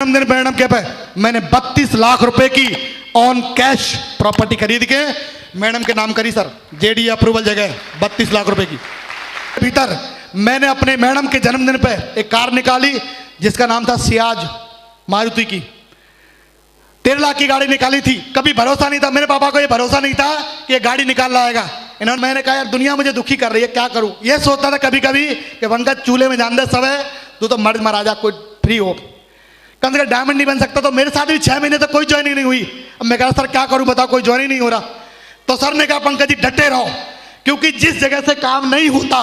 जन्मदिन परिणाम के पे मैंने 32 लाख रुपए की ऑन कैश प्रॉपर्टी खरीद के मैडम के नाम करी सर। जेडी अप्रूवल जगह 32 लाख रुपए की। भीतर मैंने अपने मैडम के जन्मदिन पे एक कार निकाली जिसका नाम था सियाज मारुति की। 13 लाख की गाड़ी निकाली थी। कभी भरोसा नहीं था, मेरे पापा को ये भरोसा नहीं था कि ये गाड़ी निकाल लाएगा। इन्होंने, मैंने कहा यार दुनिया मुझे दुखी कर रही है, क्या करूं। ये सोचता था कभी कभी कि पंकज चूल्हे में जान दे सब है, तू तो मर्द महाराजा कोई फ्री हो, कम से कम डायमंड नहीं बन सकता। तो मेरे साथ भी 6 महीने तक कोई ज्वाइनिंग नहीं हुई। अब मैं कहा सर क्या करूं बताओ, कोई ज्वाइनिंग नहीं हो रहा। तो सर ने कहा पंकज जी डटे रहो, क्योंकि जिस जगह से काम नहीं होता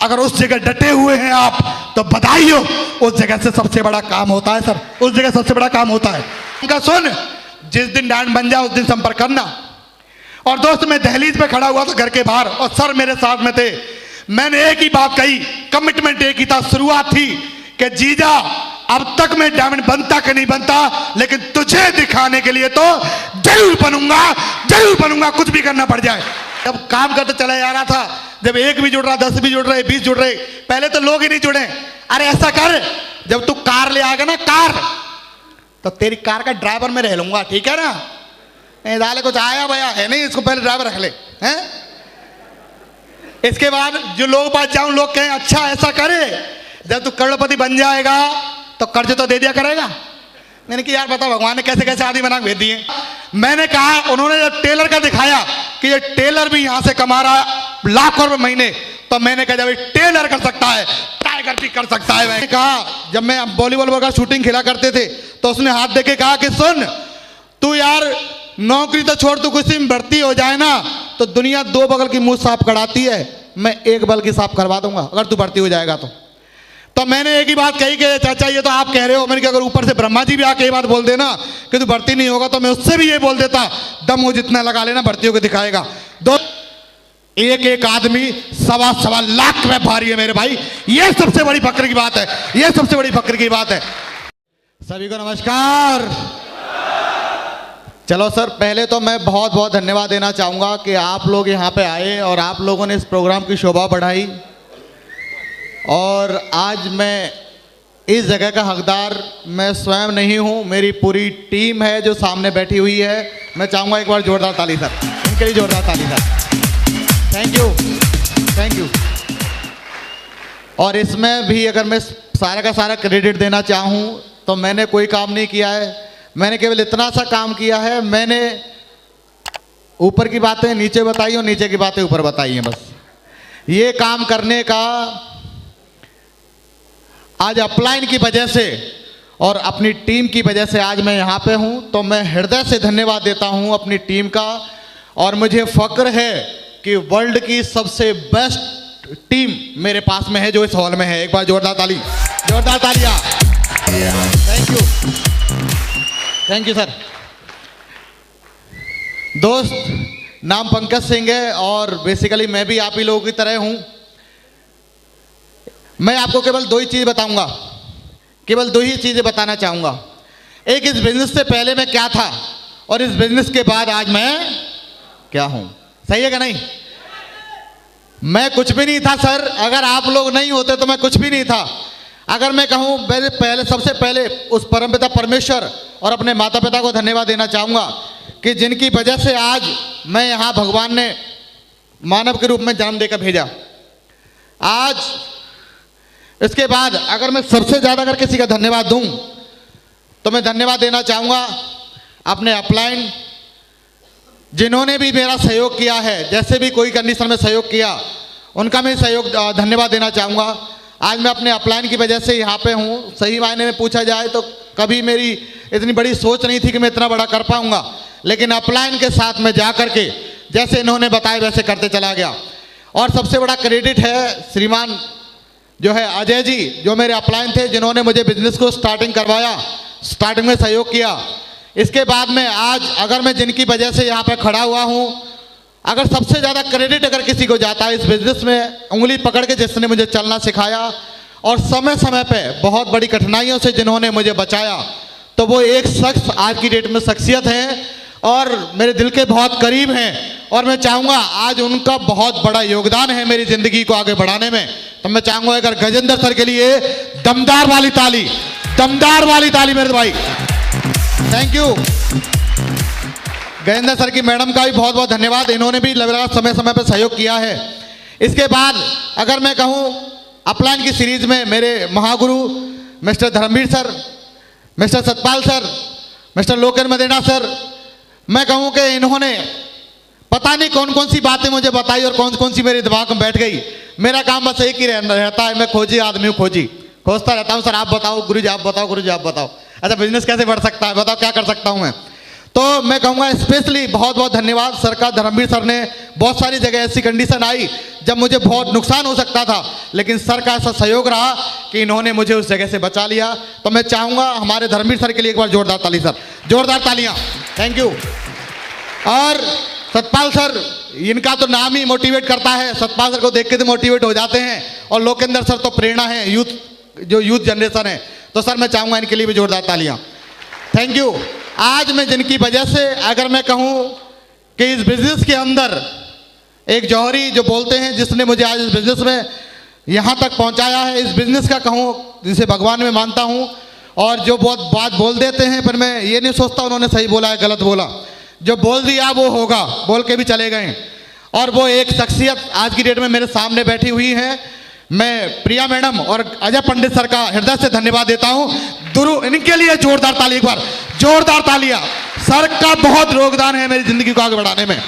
अगर उस जगह डटे हुए हैं आप तो बधाई हो, उस जगह से सबसे बड़ा काम होता है सर, उस जगह सबसे बड़ा काम होता है। उनका सुन, जिस दिन डायमंड बन जाए उस दिन संपर्क करना। और दोस्त मैं दहलीज पे खड़ा हुआ था घर के बाहर और सर मेरे साथ में थे। मैंने एक ही बात कही, कमिटमेंट एक ही था, शुरुआत थी कि जीजा अब तक मैं डायमंड बनता कि नहीं बनता, लेकिन तुझे दिखाने के लिए तो जरूर बनूंगा, जरूर बनूंगा, कुछ भी करना पड़ जाए। जब काम करते चला जा रहा था, जब 1 भी जुड़ रहा, 10 भी जुड़ रहे, 20 जुड़ रहे, पहले तो लोग ही नहीं जुड़े। अरे ऐसा कर, जब तू कार ले आएगा ना कार, तो तेरी कार का ड्राइवर मैं रह लूंगा, ठीक है ना। नहीं डाले कुछ आया भैया है नहीं, इसको पहले ड्राइवर रख ले हैं। इसके बाद जो लोग पास जाऊं, लोग कहें अच्छा ऐसा करे, जब तू करोड़पति बन जाएगा तो कर्ज तो दे दिया करेगा। मैंने कि यार बता भगवान ने कैसे कैसे आदमी बना भेज दिए। मैंने कहा, उन्होंने जब टेलर का दिखाया कि ये टेलर भी यहां से कमा रहा है लाखों रुपए महीने, तो मैंने कहा जब टेलर कर सकता है टाइगर भी कर सकता है। मैंने कहा, जब मैं वॉलीबॉल का शूटिंग खेला करते थे तो उसने हाथ दे के कहा कि सुन तू यार नौकरी तो छोड़, तू किसी में भर्ती हो जाए ना तो दुनिया 2 बगल की मुंह साफ कराती है, मैं 1 बगल की साफ करवा दूंगा अगर तू भर्ती हो जाएगा तो मैंने एक ही बात कही कि चाचा ये तो आप कह रहे हो, मैंने कहा अगर ऊपर से ब्रह्मा जी भी आके ये बात बोल देना कि तू भर्ती नहीं होगा तो मैं उससे भी ये बोल देता, दम हो जितना लगा लेना भर्तियों को दिखाएगा। एक आदमी 1.25 लाख में भारी है मेरे भाई, ये सबसे बड़ी फक्र की बात है, ये सबसे बड़ी फक्र की बात है। सभी को नमस्कार। चलो सर, पहले तो मैं बहुत बहुत धन्यवाद देना चाहूंगा कि आप लोग यहाँ पे आए और आप लोगों ने इस प्रोग्राम की शोभा बढ़ाई। और आज मैं इस जगह का हकदार मैं स्वयं नहीं हूँ, मेरी पूरी टीम है जो सामने बैठी हुई है। मैं चाहूँगा एक बार जोरदार ताली सर, इनके लिए जोरदार ताली sir. Thank you, thank you. और इसमें भी अगर मैं सारा का सारा क्रेडिट देना चाहूँ तो मैंने कोई काम नहीं किया है, मैंने केवल इतना सा काम किया है, मैंने ऊपर की बातें नीचे बताई और नीचे की बातें ऊपर बताई हैं। बस ये काम करने का आज अपलाइन की वजह से और अपनी टीम की वजह से आज मैं यहाँ पे हूँ, तो मैं हृदय से धन्यवाद देता हूँ अपनी टीम का। और मुझे फक्र है कि वर्ल्ड की सबसे बेस्ट टीम मेरे पास में है जो इस हॉल में है। एक बार जोरदार ताली, जोरदार तालियां। Thank you, thank you sir. दोस्त नाम पंकज सिंह है और बेसिकली मैं भी आप ही लोगों की तरह हूँ। मैं आपको केवल 2 ही चीज़ बताऊंगा, केवल 2 ही चीज़ें बताना चाहूँगा। एक, इस बिजनेस से पहले मैं क्या था और इस बिजनेस के बाद आज मैं क्या हूँ। सही है कि नहीं? मैं कुछ भी नहीं था सर, अगर आप लोग नहीं होते तो मैं कुछ भी नहीं था। अगर मैं कहूँ पहले सबसे पहले उस परमपिता परमेश्वर और अपने माता पिता को धन्यवाद देना चाहूँगा कि जिनकी वजह से आज मैं यहाँ भगवान ने मानव के रूप में जन्म देकर भेजा। आज इसके बाद अगर मैं सबसे ज़्यादा अगर किसी का धन्यवाद दूं तो मैं धन्यवाद देना चाहूँगा अपने अपलाइन, जिन्होंने भी मेरा सहयोग किया है, जैसे भी कोई कंडीशन में सहयोग किया उनका मैं सहयोग धन्यवाद देना चाहूँगा। आज मैं अपने अपलाइन की वजह से यहाँ पे हूँ। सही मायने में पूछा जाए तो कभी मेरी इतनी बड़ी सोच नहीं थी कि मैं इतना बड़ा कर पाऊँगा, लेकिन अपलाइन के साथ में जा कर के जैसे इन्होंने बताया वैसे करते चला गया। और सबसे बड़ा क्रेडिट है श्रीमान जो है अजय जी, जो मेरे अपलाइन थे, जिन्होंने मुझे बिजनेस को स्टार्टिंग करवाया, स्टार्टिंग में सहयोग किया। इसके बाद में आज अगर मैं जिनकी वजह से यहाँ पे खड़ा हुआ हूँ, अगर सबसे ज़्यादा क्रेडिट अगर किसी को जाता है इस बिजनेस में उंगली पकड़ के जिसने मुझे चलना सिखाया और समय समय पे बहुत बड़ी कठिनाइयों से जिन्होंने मुझे बचाया, तो वो एक शख्स आज की डेट में शख्सियत है और मेरे दिल के बहुत करीब हैं। और मैं चाहूँगा आज उनका बहुत बड़ा योगदान है मेरी ज़िंदगी को आगे बढ़ाने में, तो मैं चाहूँगा अगर गजेंद्र सर के लिए दमदार वाली ताली, दमदार वाली ताली मेरे भाई। Thank you. गजेंद्र सर की मैडम का भी बहुत बहुत धन्यवाद, इन्होंने भी लगातार समय समय पर सहयोग किया है। इसके बाद अगर मैं कहूँ अपलाइन की सीरीज में मेरे महागुरु mister Dharmveer sir, mister Satpal sir, mister Loken Madena sir, मैं कहूँ कि इन्होंने पता नहीं कौन कौन सी बातें मुझे बताई और कौन कौन सी मेरे दिमाग में बैठ गई। मेरा काम बस एक ही रहता है, मैं खोजी आदमी हूँ, खोजता रहता हूँ। सर आप बताओ, गुरु जी आप बताओ, गुरु जी आप बताओ, अच्छा बिजनेस कैसे बढ़ सकता है, बताओ क्या कर सकता हूँ मैं। तो मैं कहूँगा स्पेशली बहुत बहुत धन्यवाद सर का। धर्मवीर सर ने बहुत सारी जगह ऐसी कंडीशन आई जब मुझे बहुत नुकसान हो सकता था, लेकिन सर का ऐसा सहयोग रहा कि इन्होंने मुझे उस जगह से बचा लिया। तो मैं चाहूँगा हमारे धर्मवीर सर के लिए एक बार जोरदार ताली सर, जोरदार तालियाँ। Thank you. और सतपाल सर, इनका तो नाम ही मोटिवेट करता है, सतपाल सर को देख के तो मोटिवेट हो जाते हैं। और लोकेंद्र सर तो प्रेरणा है, जो यूथ जनरेशन है। तो सर मैं चाहूँगा इनके लिए भी जोरदार तालियाँ। Thank you. आज मैं जिनकी वजह से अगर मैं कहूँ कि इस बिजनेस के अंदर एक जौहरी जो बोलते हैं, जिसने मुझे आज इस बिजनेस में यहाँ तक पहुँचाया है, इस बिजनेस का कहूँ जिसे भगवान में मानता हूँ। और जो बहुत बात बोल देते हैं पर मैं ये नहीं सोचता उन्होंने सही बोला है गलत बोला, जो बोल दिया वो होगा, बोल के भी चले गए। और वो एक शख्सियत आज की डेट में मेरे सामने बैठी हुई है। मैं प्रिया मैडम और अजय पंडित सर का हृदय से धन्यवाद देता हूँ। इनके लिए जोरदार ताली, एक बार जोरदार तालियां। सर का बहुत योगदान है मेरी जिंदगी को आगे बढ़ाने में।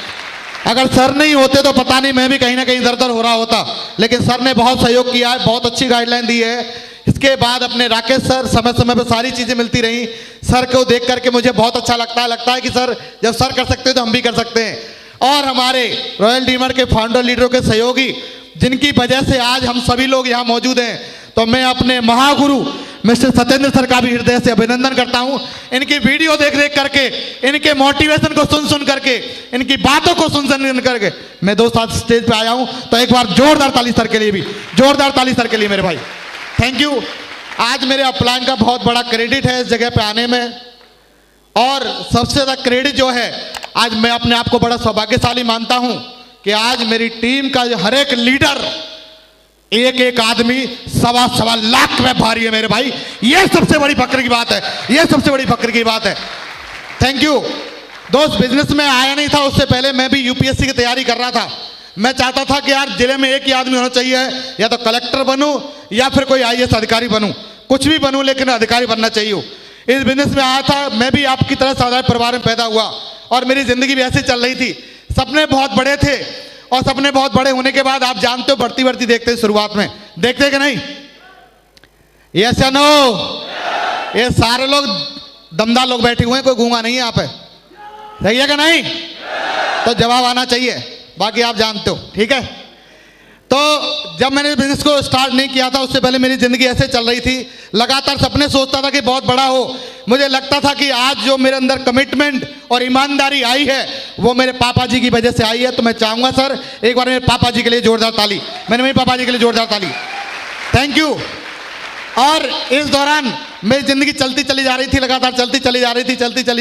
अगर सर नहीं होते तो पता नहीं मैं भी कहीं ना कहीं दर दर हो रहा होता, लेकिन सर ने बहुत सहयोग किया है, बहुत अच्छी गाइडलाइन दी है। इसके बाद अपने राकेश सर, समय समय पर सारी चीज़ें मिलती रही। सर को देख करके मुझे बहुत अच्छा लगता है कि सर जब सर कर सकते हैं तो हम भी कर सकते हैं। और हमारे रॉयल डीमर के फाउंडर लीडरों के सहयोगी, जिनकी वजह से आज हम सभी लोग यहाँ मौजूद हैं, तो मैं अपने महागुरु मिस्टर सत्येंद्र सर का भी हृदय से अभिनंदन करता हूँ। इनकी वीडियो देख देख करके, इनके मोटिवेशन को सुन सुन करके, इनकी बातों को सुन सुन करके मैं दोस्त आज स्टेज पे आया हूँ। तो एक बार जोरदार ताली सर के लिए भी, जोरदार ताली सर के लिए मेरे भाई। Thank you. आज मेरे अपलाइन का बहुत बड़ा क्रेडिट है इस जगह पे आने में। और सबसे ज़्यादा क्रेडिट जो है, आज मैं अपने आप को बड़ा सौभाग्यशाली मानता हूँ कि आज मेरी टीम का हर एक लीडर, एक एक आदमी 1.25 लाख में भारी है मेरे भाई। ये सबसे बड़ी फक्र की बात है, ये सबसे बड़ी फक्र की बात है। थैंक यू दोस्त। बिजनेस में आया नहीं था, उससे पहले मैं भी यूपीएससी की तैयारी कर रहा था। मैं चाहता था कि यार जिले में एक ही आदमी होना चाहिए, या तो कलेक्टर बनूं या फिर कोई आईएएस अधिकारी बनूं, कुछ भी बनूं लेकिन अधिकारी बनना चाहिए। इस बिजनेस में आया था, मैं भी आपकी तरह साधारण परिवार में पैदा हुआ और मेरी जिंदगी भी ऐसे चल रही थी। सपने बहुत बड़े थे और सपने बहुत बड़े होने के बाद आप जानते हो बढ़ती बढ़ती देखते हैं, शुरुआत में देखते कि नहीं? यस या नो? ये सारे लोग दमदार लोग बैठे हुए हैं, कोई गूंगा नहीं है यहाँ पे, सही है कि नहीं? तो जवाब आना चाहिए, बाकी आप जानते हो, ठीक है। तो जब मैंने बिजनेस को स्टार्ट नहीं किया था, उससे पहले मेरी ज़िंदगी ऐसे चल रही थी, लगातार सपने सोचता था कि बहुत बड़ा हो। मुझे लगता था कि आज जो मेरे अंदर कमिटमेंट और ईमानदारी आई है वो मेरे पापा जी की वजह से आई है। तो मैं चाहूँगा सर एक बार मेरे पापा जी के लिए जोरदार ताली, मैंने मेरे पापा जी के लिए जोरदार ताली। Thank you. और इस दौरान मेरी ज़िंदगी चलती चली जा रही थी, लगातार चलती चली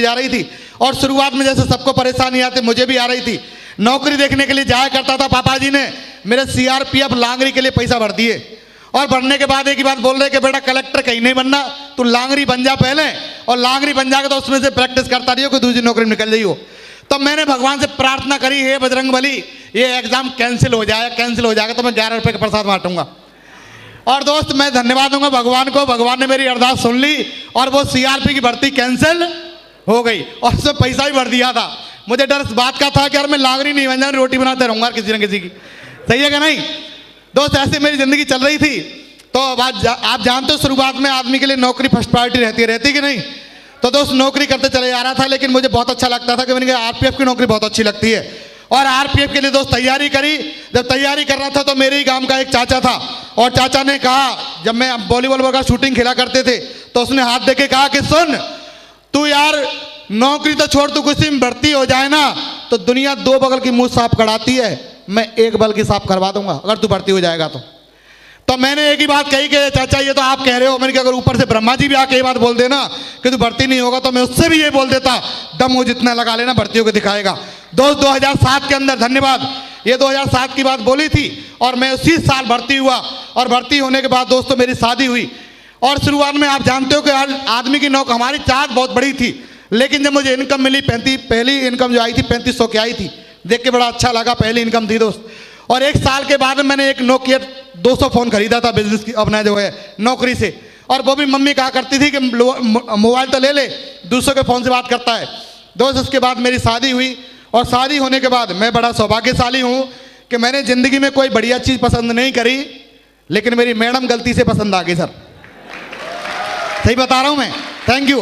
जा रही थी। और शुरुआत में जैसे सबको परेशानी आती मुझे भी आ रही थी। नौकरी देखने के लिए जाया करता था, पापा जी ने मेरे सीआरपीएफ लांगरी के लिए पैसा भर दिए और भरने के बाद एक ही बात बोल रहे कि बेटा कलेक्टर कहीं नहीं बनना, तू लांगरी बन जा पहले, और लांगरी बन जाकर तो उसमें से प्रैक्टिस करता रही हो कि दूसरी नौकरी निकल जाइयो। तो मैंने भगवान से प्रार्थना करी, हे बजरंगबली ये एग्जाम कैंसिल हो जाएगा तो मैं 11 रुपये का प्रसाद बांटूंगा। और दोस्त मैं धन्यवाद दूंगा भगवान को, भगवान ने मेरी अरदास सुन ली और वो सीआरपी की भर्ती कैंसिल हो गई और उसमें पैसा भी भर दिया था। मुझे डर इस बात का था कि यार मैं लांगरी नहीं बन जाऊँ, रोटी बनाते रहूँगा किसी न किसी की, सही है कि नहीं दोस्त? ऐसे मेरी ज़िंदगी चल रही थी। तो आप जानते हो शुरुआत में आदमी के लिए नौकरी फर्स्ट प्रायोरिटी रहती कि नहीं? तो दोस्त नौकरी करते चले जा रहा था, लेकिन मुझे बहुत अच्छा लगता था कि मैंने कहा आरपीएफ की नौकरी बहुत अच्छी लगती है। और आरपीएफ के लिए दोस्त तैयारी करी। जब तैयारी कर रहा था तो मेरे ही गांव का एक चाचा था और चाचा ने कहा, जब मैं वॉलीबॉल वगैरह शूटिंग खेला करते थे, तो उसने हाथ दे के कहा कि सुन तू यार नौकरी तो छोड़, तू किसी में भर्ती हो जाए ना तो दुनिया 2 बगल की मुंह साफ कराती है, मैं 1 बगल की साफ करवा दूंगा अगर तू भर्ती हो जाएगा तो मैंने एक ही बात कही कि चाचा ये तो आप कह रहे हो, मैंने कहा अगर ऊपर से ब्रह्मा जी भी आके ये बात बोल देना कि तू भर्ती नहीं होगा तो मैं उससे भी ये बोल देता, दम हो जितना लगा लेना भर्ती होकर दिखाएगा। दोस्त 2007 के अंदर, धन्यवाद, ये 2007 की बात बोली थी और मैं उसी साल भर्ती हुआ और भर्ती होने के बाद दोस्तों मेरी शादी हुई और शुरुआत में आप जानते हो कि आदमी की नौकरी, हमारी चाहत बहुत बड़ी थी, लेकिन जब मुझे इनकम मिली पहली इनकम जो आई थी 3500 की आई थी, देख के बड़ा अच्छा लगा, पहली इनकम थी दोस्त। और 1 साल के बाद मैंने एक नोकिया 200 फ़ोन खरीदा था बिजनेस की, अपना जो है नौकरी से। और वो भी मम्मी कहा करती थी कि मोबाइल तो ले ले, दूसरों के फ़ोन से बात करता है दोस्त। उसके बाद मेरी शादी हुई, और शादी होने के बाद मैं बड़ा सौभाग्यशाली हूँ कि मैंने ज़िंदगी में कोई बढ़िया चीज़ पसंद नहीं करी, लेकिन मेरी मैडम गलती से पसंद आ गई सर। सही बता रहा हूँ मैं, थैंक यू।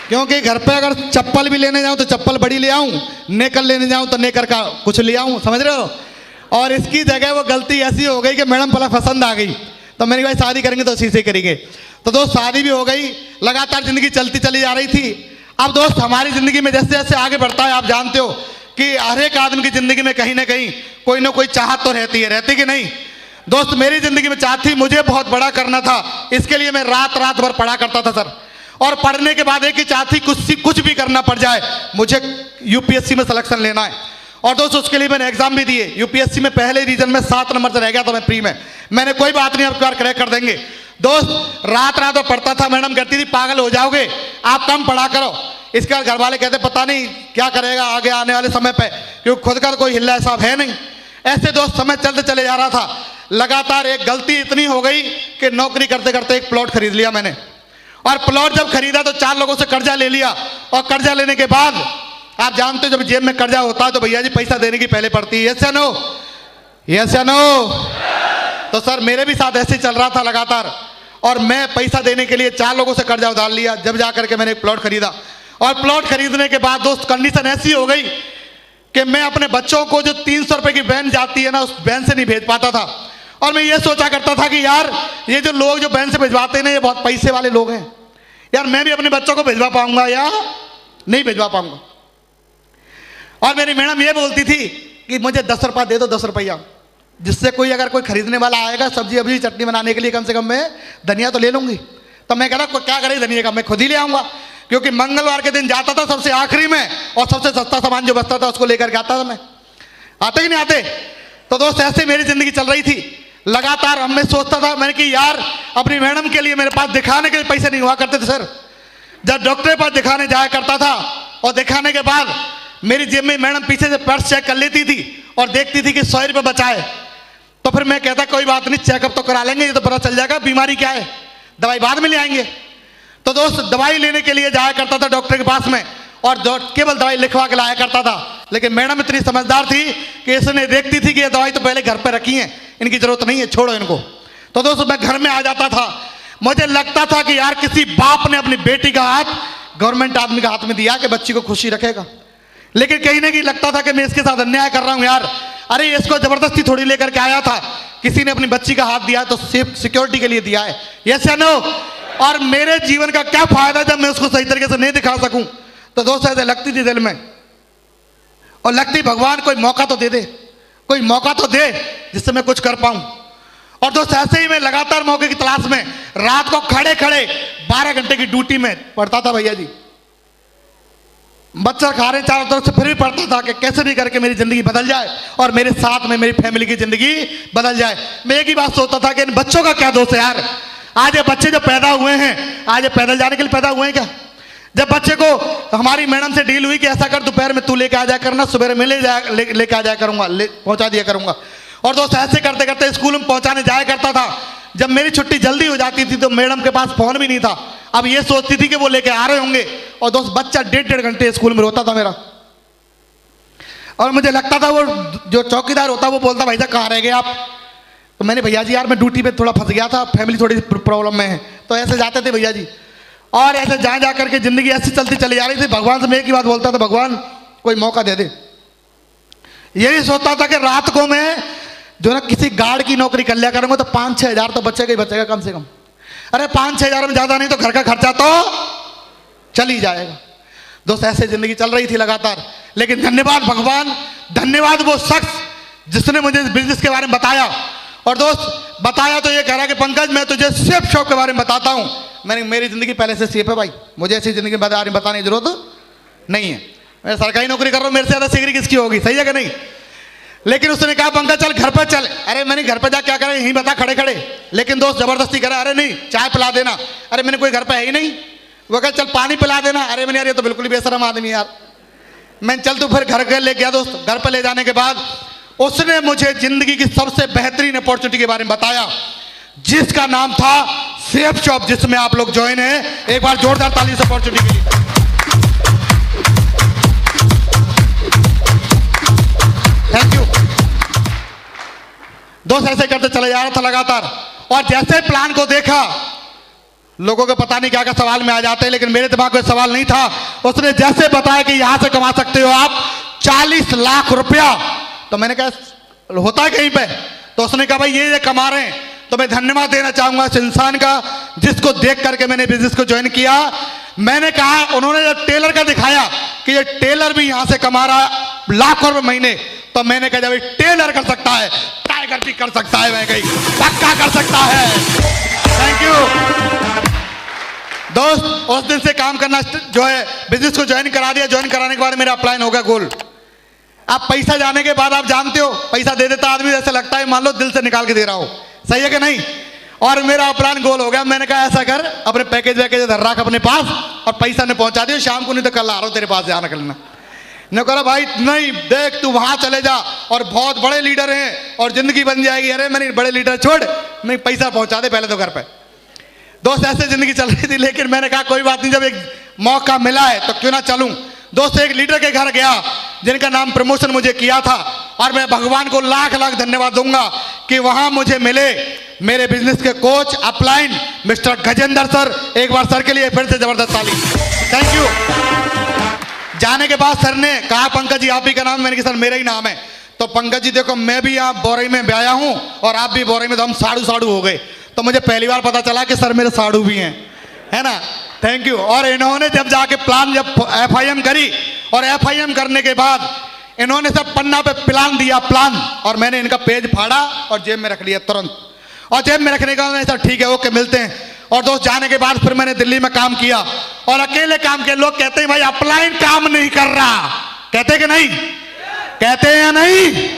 क्योंकि घर पे अगर चप्पल भी लेने जाऊँ तो चप्पल बड़ी ले आऊँ, नेकर लेने जाऊँ तो नेकर का कुछ ले आऊँ, समझ रहे हो। और इसकी जगह वो गलती ऐसी हो गई कि मैडम पहले पसंद आ गई, तो मेरी भाई शादी करेंगे तो इसी से करेंगे। तो दोस्त शादी भी हो गई, लगातार ज़िंदगी चलती चली जा रही थी। अब दोस्त हमारी ज़िंदगी में जैसे जैसे आगे बढ़ता है, आप जानते हो कि हर एक आदमी की ज़िंदगी में कहीं ना कहीं कोई ना कोई चाहत तो रहती है, रहती कि नहीं दोस्त। मेरी ज़िंदगी में चाहत थी, मुझे बहुत बड़ा करना था, इसके लिए मैं रात रात भर पढ़ा करता था सर। और पढ़ने के बाद एक ही चाहत थी, कुछ भी करना पड़ जाए, मुझे यूपीएससी में सिलेक्शन लेना है। और दोस्त उसके लिए मैंने एग्जाम भी दिए, यूपीएससी में पहले रीजन में 7 नंबर से रह गया था मैं प्री में। मैंने कोई बात नहीं, अब क्रैक कर देंगे दोस्त। रात रात पढ़ता था, मैडम कहती थी पागल हो जाओगे, आप कम पढ़ा करो। इसके बाद घर वाले कहते पता नहीं क्या करेगा आगे आने वाले समय पे, क्योंकि खुद का कोई हिल्ला हिसाब है नहीं। ऐसे दोस्त समय चलते चले जा रहा था। लगातार एक गलती इतनी हो गई कि नौकरी करते करते एक प्लॉट खरीद लिया मैंने। और प्लॉट जब खरीदा तो 4 लोगों से कर्जा ले लिया। और कर्जा लेने के बाद आप जानते हो जब जेब में कर्जा होता है तो भैया जी पैसा देने की पहले पड़ती है, यस या नो, यस या नो। तो सर मेरे भी साथ ऐसे चल रहा था लगातार, और मैं पैसा देने के लिए 4 लोगों से कर्जा उधार लिया, जब जा करके मैंने एक प्लॉट खरीदा। और प्लॉट खरीदने के बाद दोस्त कंडीशन ऐसी हो गई कि मैं अपने बच्चों को जो 300 रुपए की वैन जाती है ना, उस वैन से नहीं भेज पाता था। और मैं ये सोचा करता था कि यार ये जो लोग जो वैन से भिजवाते हैं ना, ये बहुत पैसे वाले लोग हैं, यार मैं भी अपने बच्चों को भिजवा पाऊंगा या नहीं भिजवा पाऊंगा। और मेरी मैडम ये बोलती थी कि मुझे 10 रुपया दे दो, 10 रुपया, जिससे कोई अगर कोई खरीदने वाला आएगा सब्जी अभी चटनी बनाने के लिए, कम से कम मैं धनिया तो ले लूंगी। तो मैं कह रहा क्या करें धनिया का, मैं खुद ही ले आऊंगा, क्योंकि मंगलवार के दिन जाता था सबसे आखिरी में, और सबसे सस्ता सामान जो बचता था उसको लेकर के आता था मैं। आते कि नहीं आते। तो दोस्त ऐसे मेरी जिंदगी चल रही थी लगातार। हमने सोचता था मैंने कि यार अपनी मैडम के लिए मेरे पास दिखाने के लिए पैसे नहीं हुआ करते थे सर। जब डॉक्टर के पास दिखाने जाया करता था, और दिखाने के बाद मेरी जेब में मैडम पीछे से पर्स चेक कर लेती थी और देखती थी कि 100 रुपये बचाए, तो फिर मैं कहता कोई बात नहीं, चेकअप तो करा लेंगे, ये तो पता चल जाएगा बीमारी क्या है, दवाई बाद में ले आएंगे। तो दोस्त दवाई लेने के लिए जाया करता था डॉक्टर के पास में, और केवल दवाई लिखवा के लाया करता था। लेकिन मैडम इतनी समझदार थी कि इसने देखती थी कि ये दवाई तो पहले घर पे रखी है, इनकी जरूरत नहीं है, छोड़ो इनको। तो दोस्त मैं घर में आ जाता था, मुझे लगता था कि यार किसी बाप ने अपनी बेटी का हाथ गवर्नमेंट आदमी के हाथ में दिया कि बच्ची को खुशी रखेगा। लेकिन कहीं ना कहीं लगता था कि मैं इसके साथ अन्याय कर रहा हूं यार। अरे इसको जबरदस्ती थोड़ी लेकर के आया था, किसी ने अपनी बच्ची का हाथ दिया तो सेफ सिक्योरिटी के लिए दिया है, यस या नो। और मेरे जीवन का क्या फायदा जब मैं उसको सही तरीके से नहीं दिखा सकूं। तो दोस्त ऐसे लगती थी दिल में, और लगती भगवान कोई मौका तो दे दे, कोई मौका तो दे जिससे मैं कुछ कर पाऊं। और दोस्त ऐसे ही मैं लगातार मौके की तलाश में रात को खड़े खड़े 12 घंटे की ड्यूटी में पढ़ता था भैया जी। बच्चा खा रहे चारों तरफ से, फिर भी पढ़ता था कि कैसे भी करके मेरी जिंदगी बदल जाए और मेरे साथ में मेरी फैमिली की जिंदगी बदल जाए। मैं एक ही बात सोचता था कि इन बच्चों का क्या दोष है यार। आज ये बच्चे जो पैदा हुए हैं, आज ये पैदल जाने के लिए पैदा हुए हैं क्या। जब बच्चे को हमारी मैडम से डील हुई कि ऐसा कर दोपहर में तू लेके आ जाया करना, सुबह में लेके आ जाया करूंगा, पहुंचा दिया करूंगा। और दोस्त ऐसे करते करते स्कूल में पहुंचाने जाया करता था। जब मेरी छुट्टी जल्दी हो जाती थी तो मैडम के पास फोन भी नहीं था, अब ये सोचती थी कि वो लेके आ रहे होंगे। और दोस्त बच्चा 1.5 घंटे स्कूल में रोता था मेरा, और मुझे लगता था वो जो चौकीदार होता वो बोलता भाई साहब कहाँ रह गए आप। तो मैंने भैया जी यार मैं ड्यूटी पे थोड़ा फंस गया था, फैमिली थोड़ी प्रॉब्लम में है, तो ऐसे जाते थे भैया जी। और ऐसे जहाँ जा करके जिंदगी ऐसी चलती चली जा रही थी। भगवान से मैं एक ही बात बोलता था, भगवान कोई मौका दे दे। यही सोचता था कि रात को मैं जो ना किसी गार्ड की नौकरी कर लिया करूंगा तो 5-6 हज़ार तो बचेगा ही बचेगा कम से कम। अरे 5-6 हज़ार में ज्यादा नहीं तो घर का खर्चा तो चल ही जाएगा। दोस्त ऐसे जिंदगी चल रही थी लगातार। लेकिन धन्यवाद भगवान, धन्यवाद वो शख्स जिसने मुझे इस बिजनेस के बारे में बताया। और दोस्त बताया तो ये कह रहा है कि पंकज मैं तुझे सेफ शॉप के बारे में बताता हूं। मैंने मेरी जिंदगी पहले से सेफ है भाई, मुझे ऐसी जिंदगी के बारे में बताने की जरूरत नहीं है। मैं सरकारी नौकरी कर रहा हूं, मेरे से ज्यादा सिगरी किसकी होगी, सही है कि नहीं। लेकिन उसने कहा पंकज चल घर पर चल। अरे मैंने घर पर जा क्या करें, यहीं बता खड़े खड़े। लेकिन दोस्त जबरदस्ती करा, अरे नहीं चाय पिला देना। अरे मैंने कोई घर पर है ही नहीं। वो कहा चल पानी पिला देना। अरे मैंने यार ये तो बिल्कुल ही बेशरम आदमी यार। मैं चल तू फिर घर ले गया दोस्त। घर पर ले जाने के बाद उसने मुझे जिंदगी की सबसे बेहतरीन अपॉर्चुनिटी के बारे में बताया, जिसका नाम था सेफ शॉप, जिसमें आप लोग ज्वाइन है। एक बार जोरदार ताली इस अपॉर्चुनिटी के लिए। थैंक यू दोस्त। ऐसे करते चले जा रहा था लगातार, और जैसे प्लान को देखा, लोगों को पता नहीं क्या क्या सवाल में आ जाते हैं, लेकिन मेरे दिमाग में सवाल नहीं था। उसने जैसे बताया कि यहां से कमा सकते हो आप 40 लाख रुपया, तो मैंने कहा होता है कहीं पे? तो उसने कहा भाई ये कमा रहे हैं। तो मैं धन्यवाद देना चाहूंगा इस इंसान का, जिसको देख करके मैंने बिजनेस को ज्वाइन किया। मैंने कहा, उन्होंने जब टेलर का दिखाया कि ये टेलर भी यहां से कमा रहा है लाखों रुपए महीने, तो मैंने कहा जब टेलर कर सकता है, टाइगर भी कर सकता है, मैं कहीं पक्का कर सकता है। थैंक यू दोस्त। उस दिन से काम करना जो है, बिजनेस को ज्वाइन करा दिया। ज्वाइन कराने के बाद मेरा अपलाइन हो गया गोल। अब पैसा जाने के बाद आप जानते हो, पैसा दे देता आदमी जैसे लगता है मान लो दिल से निकाल के दे रहा हो, सही है कि नहीं? और मेरा अपलाइन गोल हो गया। मैंने कहा ऐसा कर, अपने पैकेज वैकेज धर रख अपने पास और पैसा ने पहुंचा दियो शाम को, नहीं तो कल आ रहा हूं तेरे पास से आना करना। ने कहा भाई नहीं देख तू वहां चले जा, और बहुत बड़े लीडर हैं और जिंदगी बन जाएगी। अरे मैंने बड़े लीडर छोड़, नहीं पैसा पहुंचा दे पहले तो घर पे। दोस्त ऐसे जिंदगी चल रही थी, लेकिन मैंने कहा कोई बात नहीं, जब एक मौका मिला है तो क्यों ना चलूं। दोस्त एक लीडर के घर गया जिनका नाम प्रमोशन मुझे किया था, और मैं भगवान को लाख लाख धन्यवाद दूंगा कि वहां मुझे मिले मेरे बिजनेस के coach upline mister Gajendra sir. एक बार सर के लिए फिर से जबरदस्त ताली। Thank you. जाने के बाद सर ने कहा पंकज जी आप ही का नाम? मैंने कहा सर मेरा ही नाम है। तो पंकज जी देखो मैं भी यहाँ बोरई में आया हूँ और आप भी बोरई में, तो हम साड़ू साड़ू हो गए। तो मुझे पहली बार पता चला कि सर मेरे साड़ू भी हैं, है ना? Thank you. और इन्होंने जब जाके प्लान, जब FIM करी, और FIM करने के बाद इन्होंने सब पन्ना पे प्लान दिया, प्लान, और मैंने इनका पेज फाड़ा और जेब में रख लिया तुरंत। और जेब में रखने का सर ठीक है ओके मिलते हैं। और दोस्त जाने के बाद फिर मैंने दिल्ली में काम किया, और अकेले काम किया। लोग कहते हैं भाई अपलाइन काम नहीं कर रहा, कहते कि नहीं? कहते हैं या नहीं?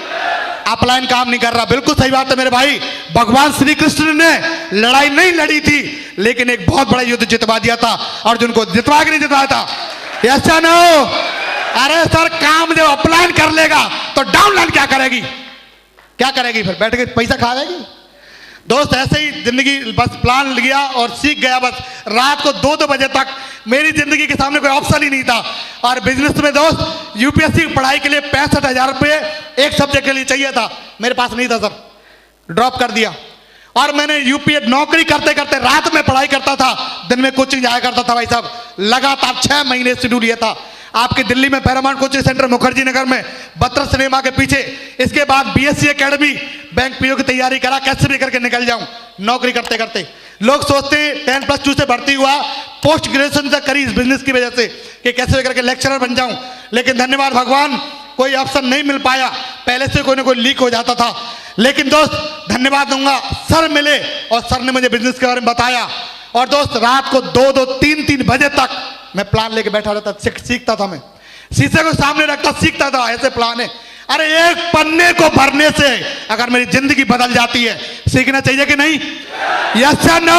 अपलाइन काम नहीं कर रहा, बिल्कुल सही बात है मेरे भाई। भगवान श्री कृष्ण ने लड़ाई नहीं लड़ी थी, लेकिन एक बहुत बड़ा युद्ध जितवा दिया था। अर्जुन को जितवा के नहीं जितवाया था? यस या नो? अरे सर काम जब अपलाइन कर लेगा तो डाउनलाइन क्या करेगी? क्या करेगी? फिर बैठ के पैसा खा जाएगी। दोस्त ऐसे ही जिंदगी बस प्लान लिया और सीख गया। बस रात को 2-2 बजे तक मेरी जिंदगी के सामने कोई ऑप्शन ही नहीं था। और बिजनेस में दोस्त UPSC की पढ़ाई के लिए 65,000 रुपये एक सब्जेक्ट के लिए चाहिए था, मेरे पास नहीं था सर, ड्रॉप कर दिया। और मैंने UPSC नौकरी करते करते रात में पढ़ाई करता था, दिन में कोचिंग जाया करता था भाई साहब। लगातार 6 महीने शेड्यूल ये था। आपकी दिल्ली में Paramount coaching centre Mukherjee Nagar में बत्र सिनेमा के पीछे। इसके बाद BSc एकेडमी, बैंक PO की तैयारी करा, कैसे भी करके निकल जाऊं नौकरी करते करते। लोग सोचते हैं 10+2 से भर्ती हुआ, पोस्ट ग्रेजुएशन तक करी इस बिजनेस की वजह से कि कैसे भी करके लेक्चरर बन जाऊं, लेकिन धन्यवाद भगवान कोई ऑप्शन नहीं मिल पाया। पहले से कोई ना कोई लीक हो जाता था। लेकिन दोस्त धन्यवाद दूंगा, सर मिले और सर ने मुझे बिजनेस के बारे में बताया। और दोस्त रात को 2-2, 3-3 बजे तक मैं प्लान लेके बैठा रहता, सीखता था। मैं शीशे को सामने रखता, सीखता था ऐसे प्लान है। अरे एक पन्ने को भरने से अगर मेरी जिंदगी बदल जाती है, सीखना चाहिए कि नहीं? यस या नो?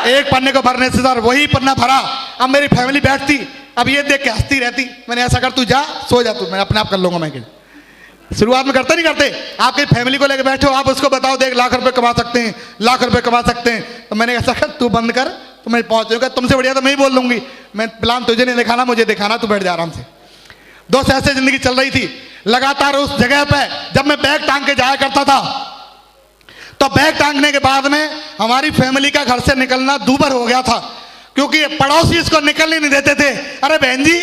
एक पन्ने को भरने से सर वही पन्ना भरा। अब मेरी फैमिली बैठती, अब ये देख के हंसती रहती। मैंने ऐसा कर, तू जा सो जा, तू मैं अपने आप कर लूंगा। मैं शुरुआत में करते नहीं करते, आपकी फैमिली को लेकर बैठे हो, आप उसको बताओ देख लाख रुपए कमा सकते हैं, लाख रुपए कमा सकते हैं। तो मैंने ऐसा कर, तू बंद कर, तो मैं पहुंचूंगा, तुमसे बढ़िया तो मैं ही बोल दूंगी। मैं प्लान तुझे नहीं दिखाना, मुझे दिखाना, तू बैठ जा आराम से। दोस्त ऐसे जिंदगी चल रही थी। लगातार उस जगह पे जब मैं बैग टांग के जाया करता था, तो बैग टांगने के बाद में हमारी फैमिली का घर से निकलना दूभर हो गया था, क्योंकि पड़ोसी इसको निकलने नहीं देते थे। अरे बहन जी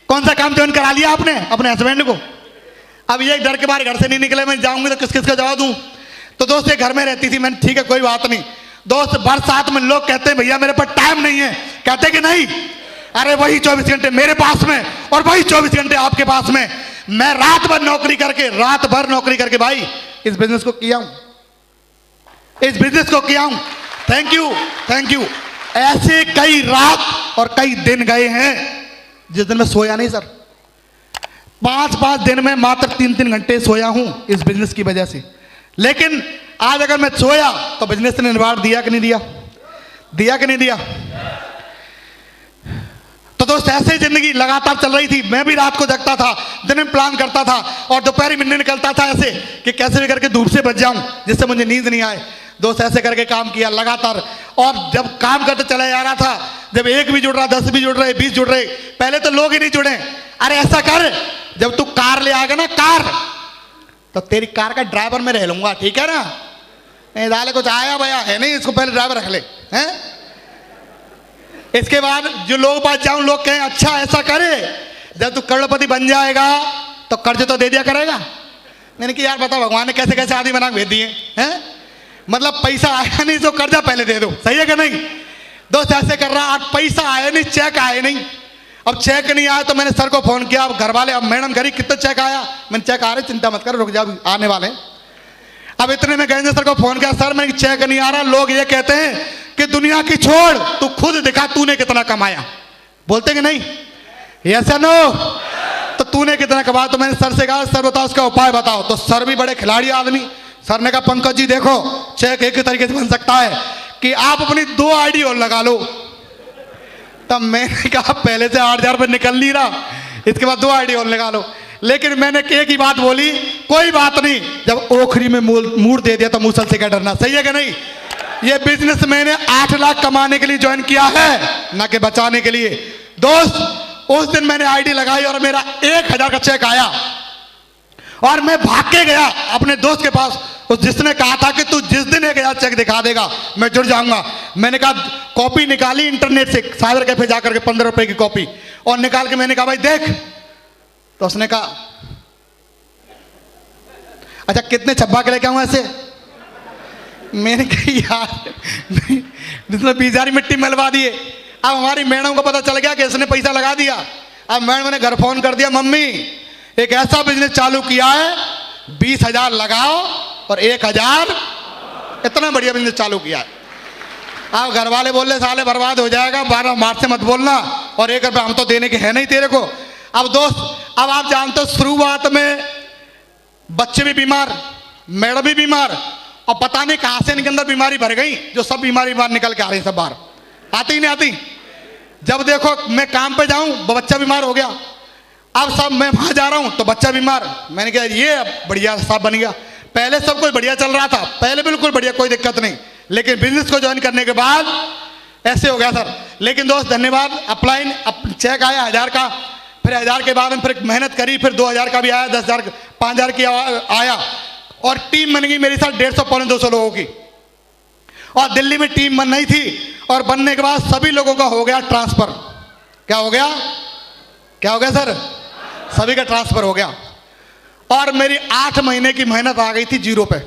कौन सा काम ज्वाइन करा लिया आपने अपने हस्बैंड को? अब ये डर के बाहर घर से नहीं निकले, मैं जाऊंगी तो किस किस का जवाब दूं। तो दोस्त ये घर में रहती थी। मैंने ठीक है कोई बात नहीं। दोस्त बरसात में लोग कहते हैं भैया मेरे पास टाइम नहीं है, कहते कि नहीं? अरे वही 24 घंटे मेरे पास में और वही 24 घंटे आपके पास में। मैं रात भर नौकरी करके भाई इस बिजनेस को किया हूं, इस बिजनेस को किया हूं। Thank you. ऐसे कई रात और कई दिन गए हैं जिस दिन मैं सोया नहीं सर। 5-5 दिन में मात्र 3-3 घंटे सोया हूं इस बिजनेस की वजह से। लेकिन आज अगर मैं सोया तो बिजनेस ने रिवार्ड दिया कि नहीं दिया? दिया कि नहीं दिया? तो दोस्त ऐसे जिंदगी लगातार चल रही थी। मैं भी रात को जगता था, दिन में प्लान करता था और दोपहर में निकलता था ऐसे कि कैसे भी करके धूप से बच जाऊं जिससे मुझे नींद नहीं आए। दोस्त ऐसे करके काम किया लगातार, और जब काम करते चला जा रहा था, जब 1 भी जुड़ रहा, 10 भी जुड़ रहे, 20 जुड़ रहे, पहले तो लोग ही नहीं जुड़े। अरे ऐसा कर, जब तू कार ले आएगा ना, कार, तो तेरी कार का ड्राइवर मैं रह लूंगा, ठीक है ना? नहीं डाले कुछ आया भैया है नहीं, इसको पहले ड्राइवर रख ले हैं। इसके बाद जो लोग पास जाऊं, लोग कहें अच्छा ऐसा करे, जब तू करोड़पति बन जाएगा तो कर्ज तो दे दिया करेगा। मैंने कि यार बताओ भगवान ने कैसे कैसे आदमी बना के भेज दिए हैं। मतलब पैसा आया नहीं तो कर्जा पहले दे दो, सही है कि नहीं? दोस्त ऐसे कर रहा, आज पैसा आया नहीं, चेक आया नहीं। अब चेक नहीं आया तो मैंने सर को फोन किया, अब घर वाले, अब मैडम करी कितना चेक आया? मैंने चेक आ रहे, चिंता मत कर, रुक जाओ आने वाले। अब इतने में गजेंद्र सर को फोन किया, सर मैंने चेक नहीं आ रहा, लोग ये कहते हैं कि दुनिया की छोड़, तू खुद दिखा तूने कितना कमाया। बोलते कि नहीं? यस या नो? तो तूने कितना कमाया? तो मैंने सर से कहा, सर बताओ उसका उपाय बताओ। तो सर भी बड़े खिलाड़ी आदमी, सर ने कहा पंकज जी देखो, चेक एक ही तरीके से बन सकता है कि आप अपनी 2 आईडी और लगा लो। तब मैंने कहा पहले से 8,000 रुपये निकल नहीं रहा, इसके बाद 2 आईडी और लगा लो। लेकिन मैंने एक ही बात बोली, कोई बात नहीं, जब ओखरी में मूड दे दिया तो मूसल से क्या डरना, सही है कि नहीं? ये बिजनेस मैंने 8 लाख कमाने के लिए ज्वाइन किया है, ना कि बचाने के लिए। दोस्त उस दिन मैंने आईडी लगाई और मेरा 1,000 का चेक आया और मैं भाग के गया अपने दोस्त के पास, उस जिसने कहा था कि तू जिस दिन 1,000 चेक दिखा देगा मैं जुड़ जाऊंगा। मैंने कहा कॉपी निकाली इंटरनेट से, साइबर कैफे जाकर के 15 रुपए की कॉपी, और निकाल के मैंने कहा भाई देख। तो उसने कहा अच्छा कितने छब्बा के लेके आऊं ऐसे? मैंने कहा यार जिसने 20,000 मिट्टी मिलवा दिए। अब हमारी मैडम को पता चल गया कि इसने पैसा लगा दिया। अब मैडम ने घर फोन कर दिया, मम्मी एक ऐसा बिजनेस चालू किया है, 20,000 लगाओ और 1,000, इतना बढ़िया बिजनेस चालू किया है। अब घर वाले बोले साले बर्बाद हो जाएगा, 12 मार्च से मत बोलना, और 1 रुपया हम तो देने के है नहीं तेरे को। अब दोस्त, अब आप जानते हो शुरुआत में बच्चे भी बीमार, मैडम भी बीमार, और पता नहीं कहां से इनके अंदर बीमारी भर गई, जो सब बीमारी बाहर निकल के आ रही सब बाहर, आती ही नहीं आती। जब देखो मैं काम पे जाऊं बच्चा बीमार हो गया, अब सब मैं वहां जा रहा हूं तो बच्चा बीमार। मैंने कहा ये बढ़िया साहब बन गया। पहले सब कुछ बढ़िया चल रहा था, पहले बिल्कुल बढ़िया, कोई दिक्कत नहीं, लेकिन बिजनेस को ज्वाइन करने के बाद ऐसे हो गया सर। लेकिन दोस्त धन्यवाद, अपलाइन चेक आया 1,000 का, फिर 1,000 के बाद में फिर मेहनत करी, फिर 2,000 का भी आया, 10,000 5,000 की आया, और टीम बन गई मेरे साथ 150-200 लोगों की। और दिल्ली में टीम बन नहीं थी, और बनने के बाद सभी लोगों का हो गया ट्रांसफर। क्या हो गया? क्या हो गया सर? सभी का ट्रांसफर हो गया, और मेरी 8 महीने की मेहनत आ गई थी 0 पे।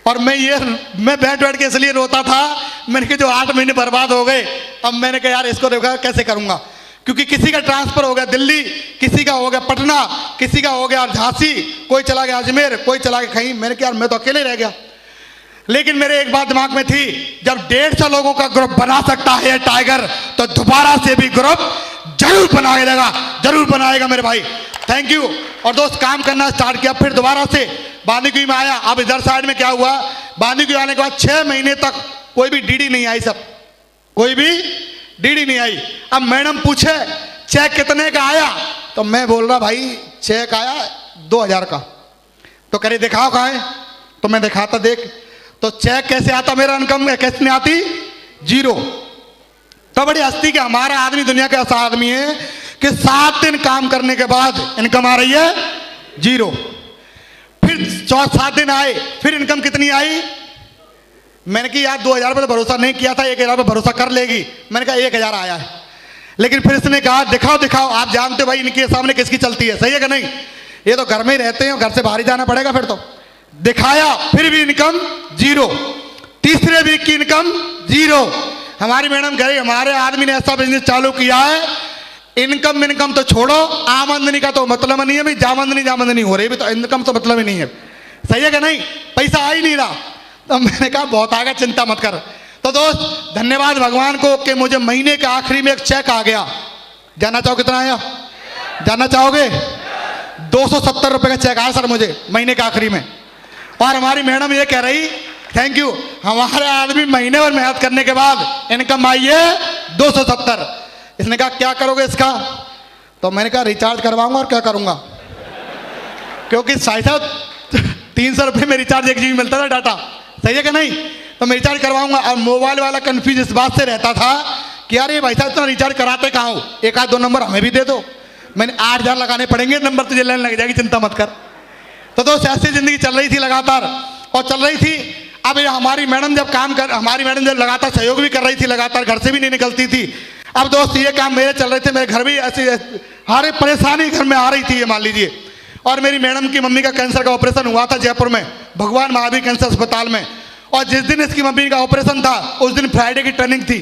और मैं बैठ बैठ के इसलिए रोता था, मैंने कहा जो 8 महीने बर्बाद हो गए। अब मैंने कहा यार इसको देखा कैसे करूंगा, क्योंकि किसी का ट्रांसफर हो गया दिल्ली, किसी का हो गया पटना, किसी का हो गया झांसी, कोई चला गया अजमेर, कोई चला गया कहीं। मैंने कहा यार मैं तो अकेले रह गया। लेकिन मेरे एक बात दिमाग में थी, जब 150 लोगों का ग्रुप बना सकता है ये टाइगर, तो दोबारा से भी ग्रुप जरूर बनाएगा, जरूर बनाएगा मेरे भाई। Thank you. और दोस्त काम करना स्टार्ट किया, फिर दोबारा से बांदीकुई में आया। अब इधर साइड में क्या हुआ, बांदीकुई आने के बाद 6 महीने तक कोई भी डीडी नहीं आई, सब कोई भी डीडी नहीं आई। अब मैडम पूछे चेक कितने का आया, तो मैं बोल रहा भाई चेक आया 2,000 का। तो करे दिखाओ कहाँ है, तो मैं दिखाता, देख तो चेक कैसे आता, मेरा इनकम कैसे नहीं आती, 0। तो बड़ी हस्ती के हमारा आदमी दुनिया का ऐसा आदमी है कि 7 दिन काम करने के बाद इनकम आ रही है 0। फिर 7 दिन आए, फिर इनकम कितनी आई? मैंने कहा यार 2,000 पर भरोसा नहीं किया था, 1,000 पर भरोसा कर लेगी। मैंने कहा 1,000 आया है। लेकिन फिर इसने कहा दिखाओ दिखाओ। आप जानते हो भाई इनके सामने किसकी चलती है, सही है कि नहीं? ये तो घर में ही रहते हैं, घर से बाहर ही जाना पड़ेगा। फिर तो दिखाया, फिर भी इनकम 0। तीसरे वीक की इनकम 0। हमारी मैडम कह रही हमारे आदमी ने ऐसा बिजनेस चालू किया है, इनकम तो छोड़ो, आमदनी का तो मतलब नहीं है भाई, जामदनी हो रही भी तो इनकम तो मतलब ही नहीं है, सही है कि नहीं? पैसा आ ही नहीं रहा। तो मैंने कहा बहुत आएगा, चिंता मत कर। तो दोस्त धन्यवाद भगवान को कि मुझे महीने के आखिरी में एक चेक आ गया। जानना चाहो कितना आया? जानना चाहोगे? 270 रुपए का चेक आया सर मुझे महीने के आखिरी में। और हमारी मैडम ये कह रही, थैंक यू, हमारे आदमी महीने भर मेहनत करने के बाद इनकम आई है 270। इसने कहा क्या करोगे इसका? तो मैंने कहा रिचार्ज करवाऊंगा और क्या करूंगा, क्योंकि साहब 300 रुपये में रिचार्ज 1 GB मिलता था डाटा, सही है कि नहीं? तो मैं रिचार्ज करवाऊंगा। और मोबाइल वाला कंफ्यूज इस बात से रहता था कि यार ये भाई साहब इतना रिचार्ज कराते कहाँ हो, 1-2 नंबर हमें भी दे दो। मैंने 8,000 लगाने पड़ेंगे, नंबर तुझे लाइन लग जाएगी, चिंता मत कर। तो दोस्त ऐसी जिंदगी चल रही थी लगातार, और चल रही थी। अब हमारी मैडम जब लगातार सहयोग भी कर रही थी, लगातार घर से भी नहीं निकलती थी। अब दोस्त ये काम मेरे चल रहे थे, मेरे घर भी ऐसी हर एक परेशानी घर में आ रही थी, ये मान लीजिए। और मेरी मैडम की मम्मी का कैंसर का ऑपरेशन हुआ था जयपुर में, भगवान महावीर कैंसर अस्पताल में। और जिस दिन इसकी मम्मी का ऑपरेशन था उस दिन फ्राइडे की ट्रेनिंग थी।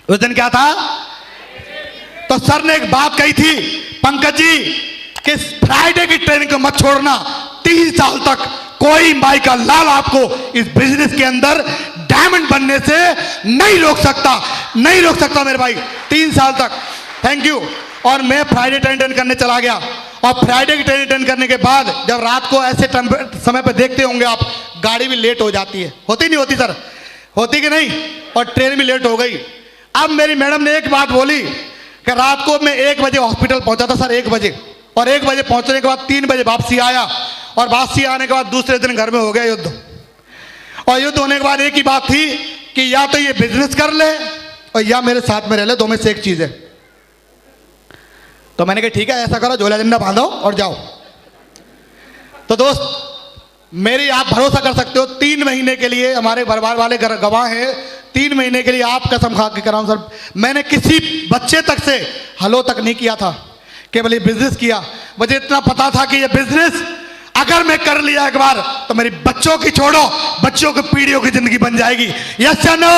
उस दिन क्या था? तो सर ने एक बात कही थी, पंकज जी कि फ्राइडे की ट्रेनिंग को मत छोड़ना, 3 साल तक कोई माई का लाल आपको इस बिजनेस के अंदर डायमंड बनने से नहीं रोक सकता मेरे भाई, 3 साल तक। Thank you. और मैं फ्राइडे ट्रेनिंग अटेंड करने चला गया। और फ्राइडे की ट्रेनिंग अटेंड करने के बाद जब रात को ऐसे समय पर देखते होंगे आप, गाड़ी भी लेट हो जाती है, होती नहीं होती सर? होती कि नहीं? और ट्रेन भी लेट हो गई। अब मेरी मैडम ने एक बात बोली कि रात को मैं 1 बजे हॉस्पिटल पहुंचा था सर, 1 बजे। और 1 बजे पहुंचने के बाद 3 बजे वापसी आया। और वापसी आने के बाद दूसरे दिन घर में हो गया युद्ध। और युद्ध होने के बाद एक ही बात थी कि या तो ये बिजनेस कर ले और या मेरे साथ में रह ले, 2 में से एक चीज है। तो मैंने कहा ठीक है, ऐसा करो, झोला डंडा बांधो और जाओ। तो दोस्त मेरी आप भरोसा कर सकते हो, 3 महीने के लिए हमारे परिवार वाले गवाह हैं, 3 महीने के लिए आप कसम खा के कराऊं सर, मैंने किसी बच्चे तक से हलो तक नहीं किया था, केवल ये बिजनेस किया। मुझे इतना पता था कि ये बिजनेस अगर मैं कर लिया एक बार तो मेरी बच्चों की छोड़ो, बच्चों की पीढ़ियों की जिंदगी बन जाएगी। यस या नो?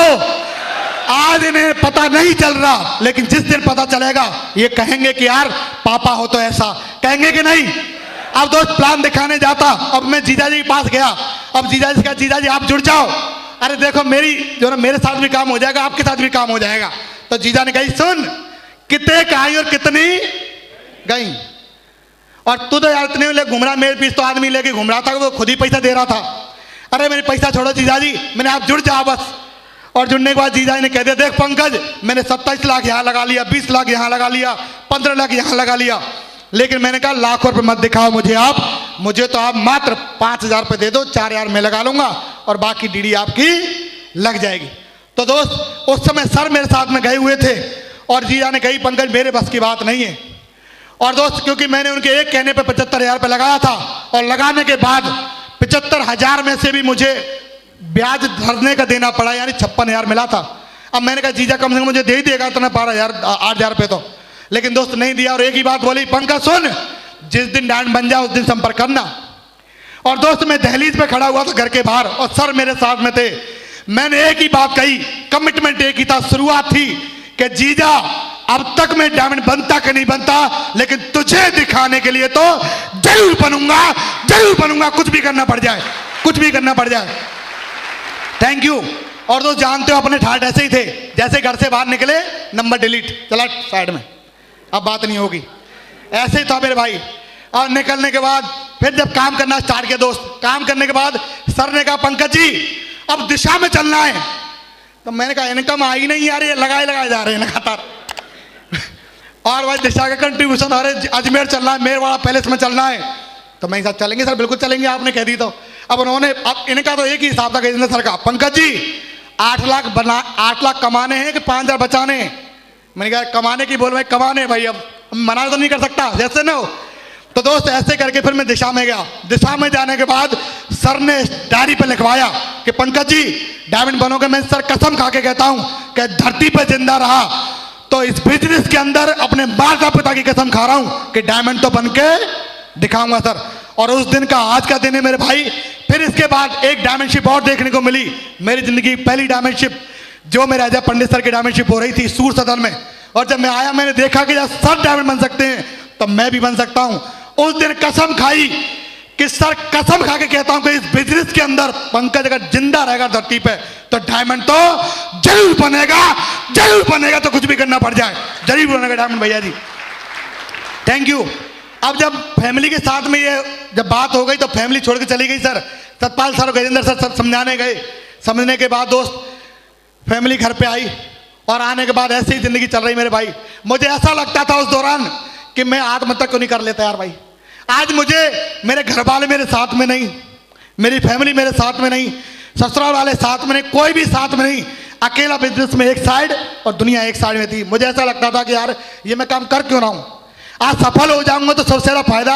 आज इन्हें पता नहीं चल रहा, लेकिन जिस दिन पता चलेगा ये कहेंगे कि यार पापा हो तो ऐसा, कहेंगे कि नहीं? अब दोस्त प्लान दिखाने जाता, अब मैं जीजा जी के पास गया। अब जीजा जी कहा, जीजा जी आप जुड़ जाओ। अरे देखो मेरी जो ना, मेरे साथ भी काम हो जाएगा, आपके साथ भी काम हो जाएगा। तो जीजा ने कही, सुन कितने आई और कितनी गई, और तू तो यार इतने ले घूम रहा, मेरे पीछे तो आदमी लेके घूम रहा था, वो खुद ही पैसा दे रहा था। अरे मेरे पैसा छोड़ो जीजा जी, मैंने आप जुड़ जाओ बस। और जुड़ने के बाद जीजा ने कह दिया, देख पंकज मैंने 27 लाख यहाँ लगा लिया, 20 लाख यहाँ लगा लिया, 15 लाख यहाँ लगा लिया, लेकिन मैंने कहा लाखों रुपये मत दिखाओ मुझे तो आप मात्र 5,000 रुपये दे दो, 4,000 मैं लगा लूंगा और बाकी डीडी आपकी लग जाएगी। तो दोस्त उस समय सर मेरे साथ में गए हुए थे और जीजा ने कही, पंकज मेरे बस की बात नहीं है। और दोस्त क्योंकि मैंने उनके एक कहने पे 75,000 रुपये लगाया था, और लगाने के बाद 75,000 में से भी मुझे ब्याज भरने का देना पड़ा, यानी 56,000 मिला था। अब मैंने कहा जीजा कम से कम मुझे दे ही देगा इतना 8,000 रुपये तो, लेकिन दोस्त नहीं दिया। और एक ही बात बोली, पंकज सुन, जिस दिन डायमंड बन जाए उस दिन संपर्क करना। और दोस्त मैं दहलीज पे खड़ा हुआ था घर के बाहर, और सर मेरे साथ में थे। मैंने एक ही बात कही, कमिटमेंट एक ही था, शुरुआत थी कि जीजा अब तक मैं डायमंड बनता कि नहीं बनता, लेकिन तुझे दिखाने के लिए तो जरूर बनूंगा, कुछ भी करना पड़ जाए। Thank you. और दोस्त जानते हो अपने ठाट ऐसे ही थे, जैसे घर से बाहर निकले नंबर डिलीट, चला साइड में, अब बात नहीं होगी, ऐसे ही था मेरे भाई। और निकलने के बाद फिर जब काम करना स्टार्ट किया दोस्त, काम करने के बाद सर ने कहा, पंकज जी अब दिशा में चलना है। तो मैंने कहा इनकम आई नहीं यार, ये लगाए जा रहे हैं लगातार। और भाई दिशा का कंट्रीब्यूशन, अरे अजमेर चलना है, मेरवाड़ा पैलेस में चलना है। तो मैं साथ चलेंगे सर, बिल्कुल चलेंगे, आपने कह दी तो। अब इनका तो एक ही हिसाब था कि सर का, पंकज जी 8 लाख कमाने हैं कि 5,000 बचाने हैं। मैंने कहा कमाने की बोल भाई, कमाने भाई, अब मना तो नहीं कर सकता, जैसे ना हो। तो दोस्त ऐसे करके फिर मैं दिशा में गया। दिशा में जाने के बाद सर ने डायरी पे लिखवाया कि पंकज जी डायमंड बनोगे। मैं सर कसम खा के कहता हूं कि धरती पे जिंदा रहा तो इस बिजनेस के अंदर अपने माता पिता की कसम खा रहा हूं कि डायमंड तो बन के दिखाऊंगा सर। और उस दिन का आज का दिन है मेरे भाई। फिर इसके बाद एक डायमंडशिप और देखने को मिली, मेरी जिंदगी पहली डायमंडशिप जो मेरे अजय पंडित सर की डायमंडशिप हो रही थी सूर सदन में। और जब मैं आया मैंने देखा कि जब सर डायमंड बन सकते हैं तो मैं भी बन सकता हूं। उस दिन कसम खाई कि सर कसम खा के कहता हूं कि इस बिजनेस के अंदर पंकज अगर जिंदा रहेगा धरती पे तो डायमंड तो जरूर बनेगा तो कुछ भी करना पड़ जाए, जरूर बनेगा डायमंड भैया जी। Thank you. अब जब फैमिली के साथ में ये जब बात हो गई तो फैमिली छोड़ के चली गई सर। सतपाल सर और गजेंद्र सर सब समझाने गए। समझने के बाद दोस्त फैमिली घर पे आई और आने के बाद ऐसे ही जिंदगी चल रही मेरे भाई। मुझे ऐसा लगता था उस दौरान कि मैं आत्महत्या क्यों नहीं कर लेता यार भाई। आज मुझे मेरे घर वाले मेरे साथ में नहीं, मेरी फैमिली मेरे साथ में नहीं, ससुराल वाले साथ में नहीं, कोई भी साथ में नहीं। अकेला बिजनेस में एक साइड और दुनिया एक साइड में थी। मुझे ऐसा लगता था कि यार ये मैं काम कर क्यों ना हूँ। आज सफल हो जाऊंगा तो सबसे ज़्यादा फायदा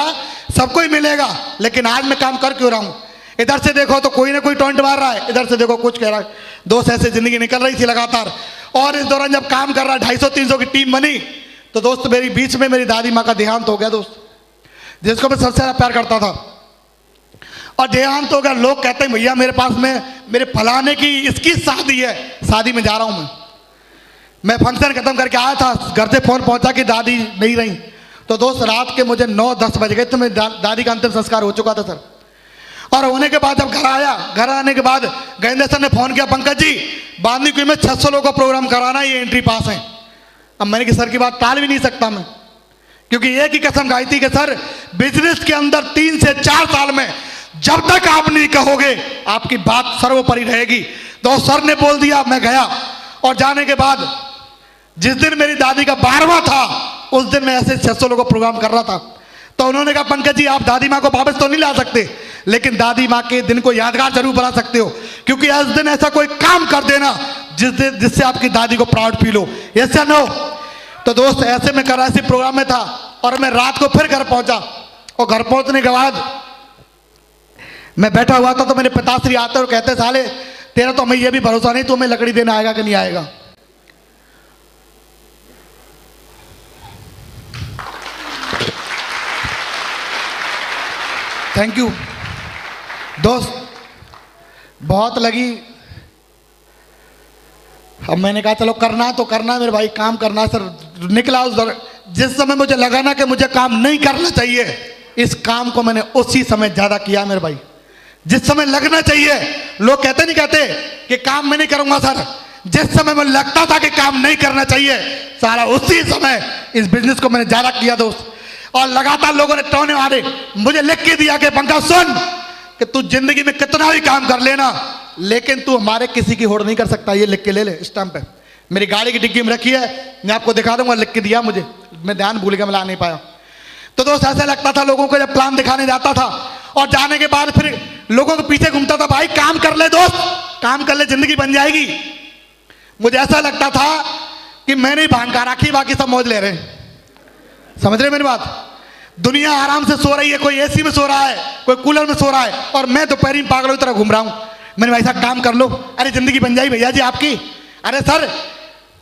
सबको ही मिलेगा, लेकिन आज मैं काम कर क्यों रहा हूँ। इधर से देखो तो कोई ना कोई टॉन्ट मार रहा है, इधर से देखो कुछ कह रहा है। दोस्त ऐसे जिंदगी निकल रही थी लगातार। और इस दौरान जब काम कर रहा 250-300 की टीम बनी तो दोस्त मेरी बीच में मेरी दादी माँ का देहांत हो गया दोस्त, जिसको मैं सबसे ज़्यादा प्यार करता था। और देहांत हो गया। लोग कहते हैं भैया मेरे पास में मेरे फलाने की इसकी शादी है, शादी में जा रहा हूँ मैं फंक्शन खत्म करके आया था, घर से फोन पहुंचा कि दादी नहीं रही। तो दोस्त रात के मुझे 9-10 बज गए तो मेरी दादी का अंतिम संस्कार हो चुका था सर। और होने के बाद जब घर आया, घर आने के बाद गजेंद्र सर ने फोन किया, पंकज जी बांधनी कुई में 600 लोगों का प्रोग्राम कराना, ये एंट्री पास है। अब मैंने कि सर की बात टाल भी नहीं सकता मैं, क्योंकि एक ही कसम खाई थी कि सर बिजनेस के अंदर 3 से 4 साल में जब तक आप नहीं कहोगे आपकी बात सर्वोपरि रहेगी। तो सर ने बोल दिया, मैं गया। और जाने के बाद जिस दिन मेरी दादी का 12वां था उस दिन मैं ऐसे 600 लोगों का प्रोग्राम कर रहा था। तो उन्होंने कहा पंकज जी आप दादी माँ को वापस तो नहीं ला सकते, लेकिन दादी माँ के दिन को यादगार जरूर बना सकते हो, क्योंकि उस दिन ऐसा कोई काम कर देना जिससे आपकी दादी को प्राउड फील हो। यस या नो? तो दोस्त ऐसे में कराची प्रोग्राम में था और मैं रात को फिर घर पहुंचा। और घर पहुंचने के बाद मैं बैठा हुआ था तो मेरे पिताश्री आते और कहते साले तेरा तो हमें यह भी भरोसा नहीं, तू हमें लकड़ी देने आएगा कि नहीं आएगा। थैंक यू दोस्त, बहुत लगी। अब मैंने कहा चलो करना तो करना मेरे भाई, काम करना सर। निकला उस दौर जिस समय मुझे लगा ना कि मुझे काम नहीं करना चाहिए, इस काम को मैंने उसी समय ज्यादा किया मेरे भाई। जिस समय लगना चाहिए, लोग कहते नहीं कहते कि काम मैं नहीं करूंगा सर, जिस समय मुझे लगता था कि काम नहीं करना चाहिए सारा उसी समय इस बिजनेस को मैंने ज्यादा किया दोस्त। और लगातार लोगों ने टोने मारे, मुझे लिख के दिया कि पंकज सुन कि तू जिंदगी में कितना भी काम कर लेना, लेकिन तू हमारे किसी की होड़ नहीं कर सकता। ये लिख के ले ले स्टैंप पे, मेरी गाड़ी की डिग्गी में रखी है, मैं आपको दिखा दूंगा। लिख के दिया मुझे, मैं ध्यान भूल गया, मैं ला नहीं पाया। तो दोस्त ऐसा लगता था लोगों को जब प्लान दिखाने जाता था और जाने के बाद फिर लोगों के पीछे घूमता था, भाई काम कर ले दोस्त, काम कर ले जिंदगी बन जाएगी। मुझे ऐसा लगता था कि मैंने ही भांग का राखी, बाकी सब मौज ले रहे हैं। समझ रहे मेरी बात? दुनिया आराम से सो रही है, कोई एसी में सो रहा है, कोई कूलर में सो रहा है, और मैं दोपहरी में पागलों की तरह घूम रहा हूं। मैंने भाई साहब काम कर लो, अरे जिंदगी बन जाएगी भैया जी आपकी। अरे सर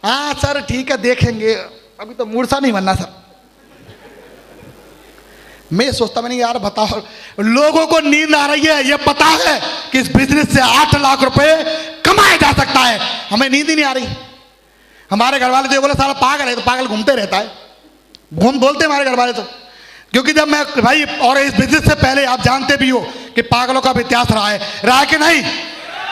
हाँ सर ठीक है देखेंगे, अभी तो मूर्छा नहीं बनना सर। मैं सोचता मैंने यार बताओ, लोगों को नींद आ रही है, ये पता है कि इस बिजनेस से 8 लाख रुपए कमाया जा सकता है, हमें नींद ही नहीं आ रही। हमारे घर वाले तो बोले सारा पागल है, तो पागल घूमते रहता है, घूम बोलते हमारे घर वाले तो। क्योंकि जब मैं भाई, और इस बिजनेस से पहले आप जानते भी हो कि पागलों का भी इतिहास रहा है कि नहीं?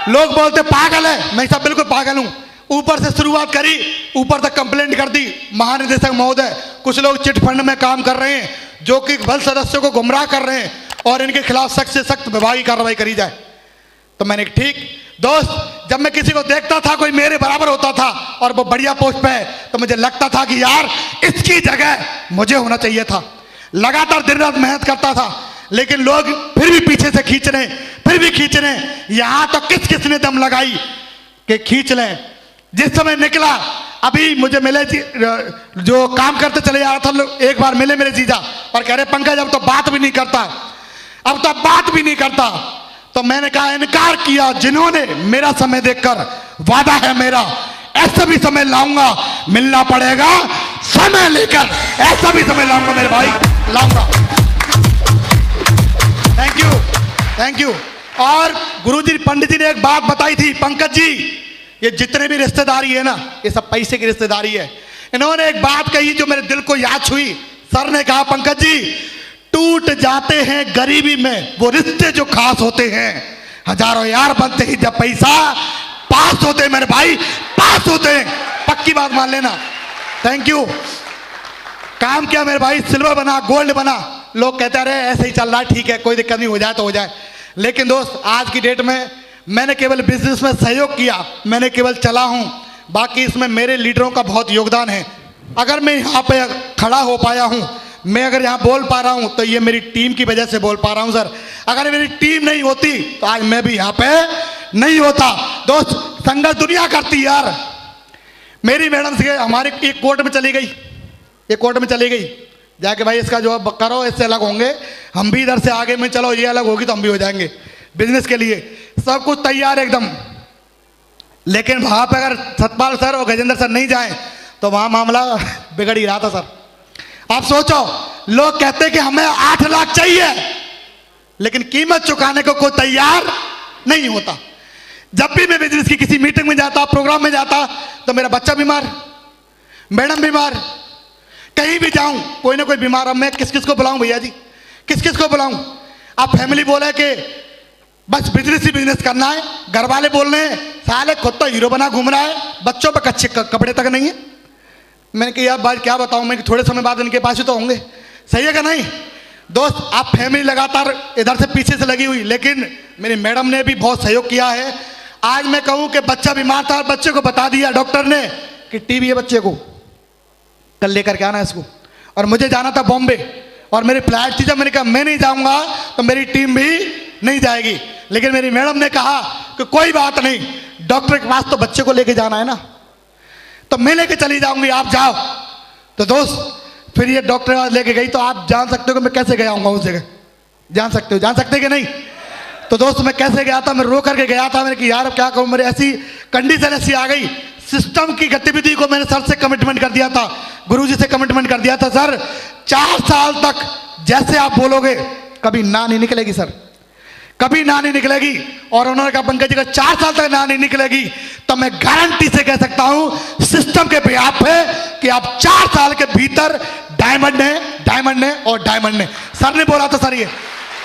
लोग बोलते पागल है, मैं सब बिल्कुल पागल हूं। ऊपर से शुरुआत करी, ऊपर तक कंप्लेंट कर दी महानिदेशक महोदय। कुछ लोग चिट फंड में काम कर रहे हैं जो कि बल सदस्यों को गुमराह कर रहे हैं, और इनके खिलाफ सख्त से सख्त विभागीय कार्रवाई करी जाए। तो मैंने ठीक दोस्त, जब मैं किसी को देखता था कोई मेरे बराबर होता था और वो बढ़िया पोस्ट पे है, तो मुझे लगता था कि यार इसकी जगह मुझे होना चाहिए था। लगातार दिन रात मेहनत करता था, लेकिन लोग फिर भी पीछे से खींच रहे, फिर भी खींच रहे। यहां तो किस किस ने दम लगाई कि खींच लें। जिस समय निकला, अभी मुझे मिले जो काम करते चले जा रहा था, एक बार मिले मेरे जीजा और कह रहे पंकज अब तो बात भी नहीं करता, अब तो बात भी नहीं करता। तो मैंने कहा इनकार किया जिन्होंने मेरा समय देखकर, वादा है मेरा ऐसा भी समय लाऊंगा, मिलना पड़ेगा समय लेकर, ऐसा भी समय लाऊंगा मेरे भाई, लाऊंगा। Thank you, thank you. और गुरुजी पंडित जी ने एक बात बताई थी, पंकज जी ये जितने भी रिश्तेदारी है ना, ये सब पैसे की रिश्तेदारी है। इन्होंने एक बात कही जो मेरे दिल को याद छुई। सर ने कहा पंकज जी टूट जाते हैं गरीबी में वो रिश्ते जो खास होते हैं, हजारों यार बनते ही जब पैसा पास होते हैं मेरे भाई, पास होते हैं, पक्की बात मान लेना। Thank you. काम किया मेरे भाई, सिल्वर बना, गोल्ड बना। लोग कहते हैं अरे ऐसे ही चल रहा है, ठीक है, कोई दिक्कत नहीं, हो जाए तो हो जाए। लेकिन दोस्त आज की डेट में मैंने केवल बिजनेस में सहयोग किया, मैंने केवल चला हूं, बाकी इसमें मेरे लीडरों का बहुत योगदान है। अगर मैं यहाँ पे खड़ा हो पाया हूँ, मैं अगर यहाँ बोल पा रहा हूँ, तो ये मेरी टीम की वजह से बोल पा रहा हूँ सर। अगर मेरी टीम नहीं होती तो आज मैं भी यहाँ पे नहीं होता। दोस्त संघर्ष दुनिया करती यार। मेरी मैडम से हमारे एक कोर्ट में चली गई, एक कोर्ट में चली गई जाके, भाई इसका जवाब करो, इससे अलग होंगे हम भी, इधर से आगे में चलो, ये अलग होगी तो हम भी हो जाएंगे बिजनेस के लिए, सब कुछ तैयार है एकदम। लेकिन वहां पर अगर सतपाल सर और गजेंद्र सर नहीं जाए तो वहां मामला बिगड़ ही रहा था सर। आप सोचो, लोग कहते कि हमें 8 लाख चाहिए, लेकिन कीमत चुकाने को कोई तैयार नहीं होता। जब भी मैं बिजनेस की किसी मीटिंग में जाता, प्रोग्राम में जाता, तो मेरा बच्चा बीमार, मैडम बीमार, कहीं भी जाऊं कोई ना कोई बीमार। अब मैं किस किस को बुलाऊं भैया जी, किस किस को बुलाऊं? अब फैमिली बोले कि बस बिजनेस ही बिजनेस करना है, घर वाले बोल रहे हैं साले खुद तो हीरो बना घूम रहा है, बच्चों पर कच्चे कपड़े तक नहीं है। मैंने कहा यार बात क्या बताऊं मैं, कि थोड़े समय बाद इनके पास ही तो होंगे, सही है क्या नहीं? दोस्त आप फैमिली लगातार इधर से पीछे से लगी हुई, लेकिन मेरी मैडम ने भी बहुत सहयोग किया है। आज मैं कहूं कि बच्चा बीमार था, बच्चे को बता दिया डॉक्टर ने कि टीबी है बच्चे को, कल लेकर के आना इसको। और मुझे जाना था बॉम्बे और मेरी फ्लाइट थी, जब मैंने कहा मैं नहीं जाऊंगा तो मेरी टीम भी नहीं जाएगी। लेकिन मेरी मैडम ने कहा कि कोई बात नहीं, डॉक्टर के पास तो बच्चे को लेके जाना है ना, तो मैं लेके चली जाऊंगी, आप जाओ। तो दोस्त फिर ये डॉक्टर के पास लेके गई, तो आप जान सकते हो कि मैं कैसे गया हूँ उस जगह, जान सकते हो, जान सकते कि नहीं? तो दोस्त मैं कैसे गया था, मैं रो करके गया था। मैंने कहा यार अब क्या कहूँ, मेरी ऐसी कंडीशन ऐसी आ गई, सिस्टम की गतिविधि को मैंने सर से कमिटमेंट कर दिया था, गुरुजी से कमिटमेंट कर दिया था सर, 4 साल तक जैसे आप बोलोगे कभी ना नहीं निकलेगी सर, कभी ना नहीं निकलेगी। और उन्होंने कहा पंकज जी का 4 साल तक ना नहीं निकलेगी, तो मैं गारंटी से कह सकता हूं सिस्टम के बिहाफ पे कि आप 4 साल के भीतर डायमंड है, डायमंड है और डायमंड है। सर ने बोला था सर ये,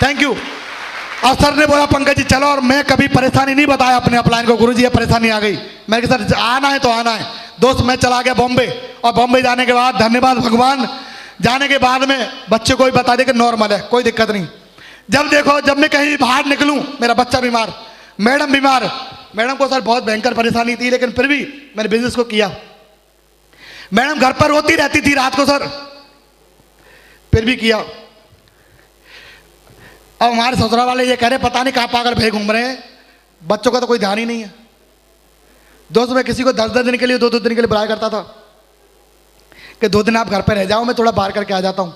थैंक यू। और सर ने बोला पंकज जी चलो, और मैं कभी परेशानी नहीं बताया अपने अपलाइन को, गुरुजी ये परेशानी आ गई। मैंने कहा सर आना है तो आना है। दोस्त मैं चला गया बॉम्बे, और बॉम्बे जाने के बाद धन्यवाद भगवान, जाने के बाद में बच्चे को भी बता दे कि नॉर्मल है, कोई दिक्कत नहीं। जब देखो जब मैं कहीं बाहर निकलूं, मेरा बच्चा बीमार, मैडम बीमार, मैडम को सर बहुत भयंकर परेशानी थी, लेकिन फिर भी मैंने बिजनेस को किया। मैडम घर पर रोती रहती थी रात को सर, फिर भी किया। अब हमारे ससुराल वाले ये कह रहे पता नहीं कहाँ पागल भय घूम रहे हैं, बच्चों का तो कोई ध्यान ही नहीं है। दोस्त मैं किसी को 10-10 दिन के लिए, 2-2 दिन के लिए बुलाया करता था कि 2 दिन आप घर पे रह जाओ, मैं थोड़ा बाहर करके आ जाता हूँ।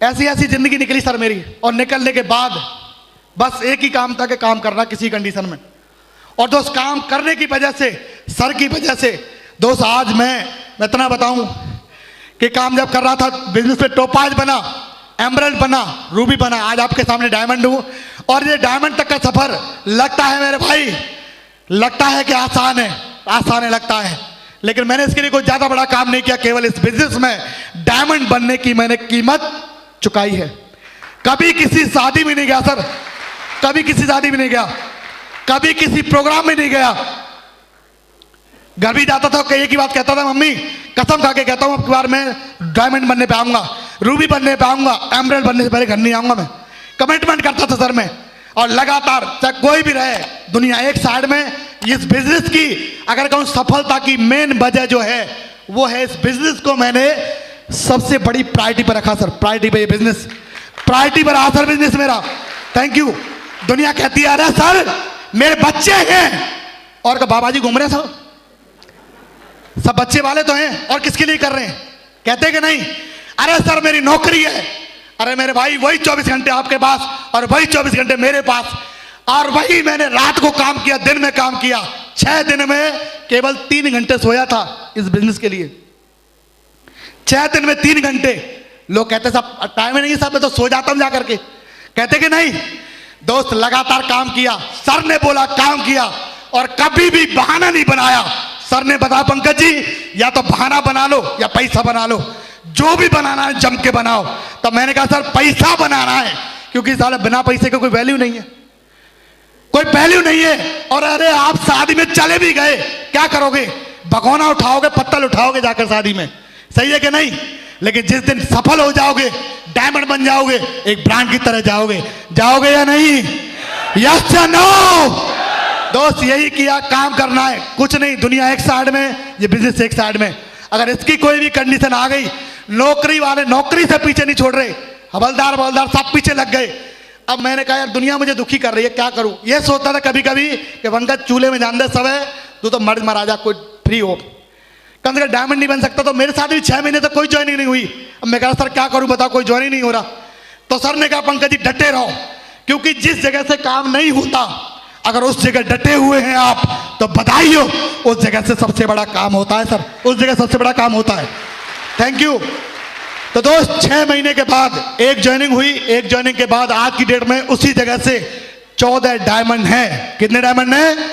ऐसी ऐसी जिंदगी निकली सर मेरी, और निकलने के बाद बस एक ही काम था कि काम करना किसी कंडीशन में। और दोस्त काम करने की वजह से, सर की वजह से दोस्त आज मैं इतना बताऊं कि काम जब कर रहा था बिजनेस पे, टोपाज बना, एमरल्ड बना, रूबी बना, आज आपके सामने डायमंड हूं। और ये डायमंड तक का सफर लगता है मेरे भाई, लगता है कि आसान है, आसान है लगता है, लेकिन मैंने इसके लिए कोई ज्यादा बड़ा काम नहीं किया। केवल इस बिजनेस में डायमंड बनने की मैंने कीमत चुकाई है। कभी किसी शादी में नहीं गया सर, कभी किसी शादी में नहीं गया, कभी किसी प्रोग्राम में नहीं गया। घर भी जाता था, एक ही बात कहता था, मम्मी कसम खा के कहता हूं अब की बार मैं डायमंड बनने पे आऊंगा, रूबी बनने पे आऊंगा, एमरल्ड बनने से पहले घर नहीं आऊंगा। मैं कमिटमेंट करता था सर मैं, और लगातार चाहे कोई भी रहे दुनिया एक साइड में। इस बिजनेस की अगर कहूं सफलता की मेन वजह जो है वो है, इस बिजनेस को मैंने सबसे बड़ी प्रायोरिटी पर रखा सर, प्रायोरिटी पे, ये बिजनेस प्रायोरिटी पर रहा सर बिजनेस मेरा। Thank you. दुनिया कहती है अरे सर मेरे बच्चे हैं, और का बाबा जी घूम रहे हैं सब बच्चे वाले तो हैं, और किसके लिए कर रहे हैं, कहते कि नहीं? अरे सर मेरी नौकरी है, अरे मेरे भाई वही 24 घंटे आपके पास और वही 24 घंटे मेरे पास, और वही मैंने रात को काम किया, दिन में काम किया। 6 दिन में केवल 3 घंटे सोया था इस बिजनेस के लिए, 6 दिन में 3 घंटे। लोग कहते साहब टाइम ही नहीं है साहब, मैं तो सो जाता हूं जाकर के, कहते कि नहीं? दोस्त लगातार काम किया, सर ने बोला काम किया, और कभी भी बहाना नहीं बनाया। सर ने बताया पंकज जी या तो बहाना बना लो या पैसा बना लो, जो भी बनाना है जम के बनाओ। तो मैंने कहा सर पैसा बनाना है, क्योंकि साले बिना पैसे का कोई वैल्यू नहीं है, कोई वैल्यू नहीं है। और अरे आप शादी में चले भी गए, क्या करोगे? भगोना उठाओगे, पत्तल उठाओगे जाकर शादी में, सही है कि नहीं? लेकिन जिस दिन सफल हो जाओगे, डायमंड बन जाओगे, एक ब्रांड की तरह जाओगे या नहीं? यस या नो? दोस्त यही किया, काम करना है, कुछ नहीं। दुनिया एक साइड में, ये बिजनेस एक साइड में। अगर इसकी कोई भी कंडीशन आ गई, नौकरी वाले नौकरी से पीछे नहीं छोड़ रहे, हवलदार बवलदार सब पीछे लग गए। अब मैंने कहा यार दुनिया मुझे दुखी कर रही है, क्या करूं? ये सोचता था कभी कभी कि पंकज चूल्हे में जान दे सब है, तू तो मर्द महाराजा कोई फ्री हो, कम से कम डायमंड नहीं बन सकता। तो मेरे साथ भी 6 महीने तक कोई ज्वाइनिंग नहीं हुई। अब मैं कहा सर क्या करूं बताओ, कोई ज्वाइनिंग नहीं हो रहा। तो सर ने कहा पंकज जी डटे रहो, क्योंकि जिस जगह से काम नहीं होता अगर उस जगह डटे हुए हैं आप तो बधाई हो, उस जगह से सबसे बड़ा काम होता है सर, उस जगह सबसे बड़ा काम होता है। Thank you. तो दोस्त 6 महीने के बाद एक ज्वाइनिंग हुई, एक ज्वाइनिंग के बाद आज की डेट में उसी जगह से 14 डायमंड हैं। कितने डायमंड हैं?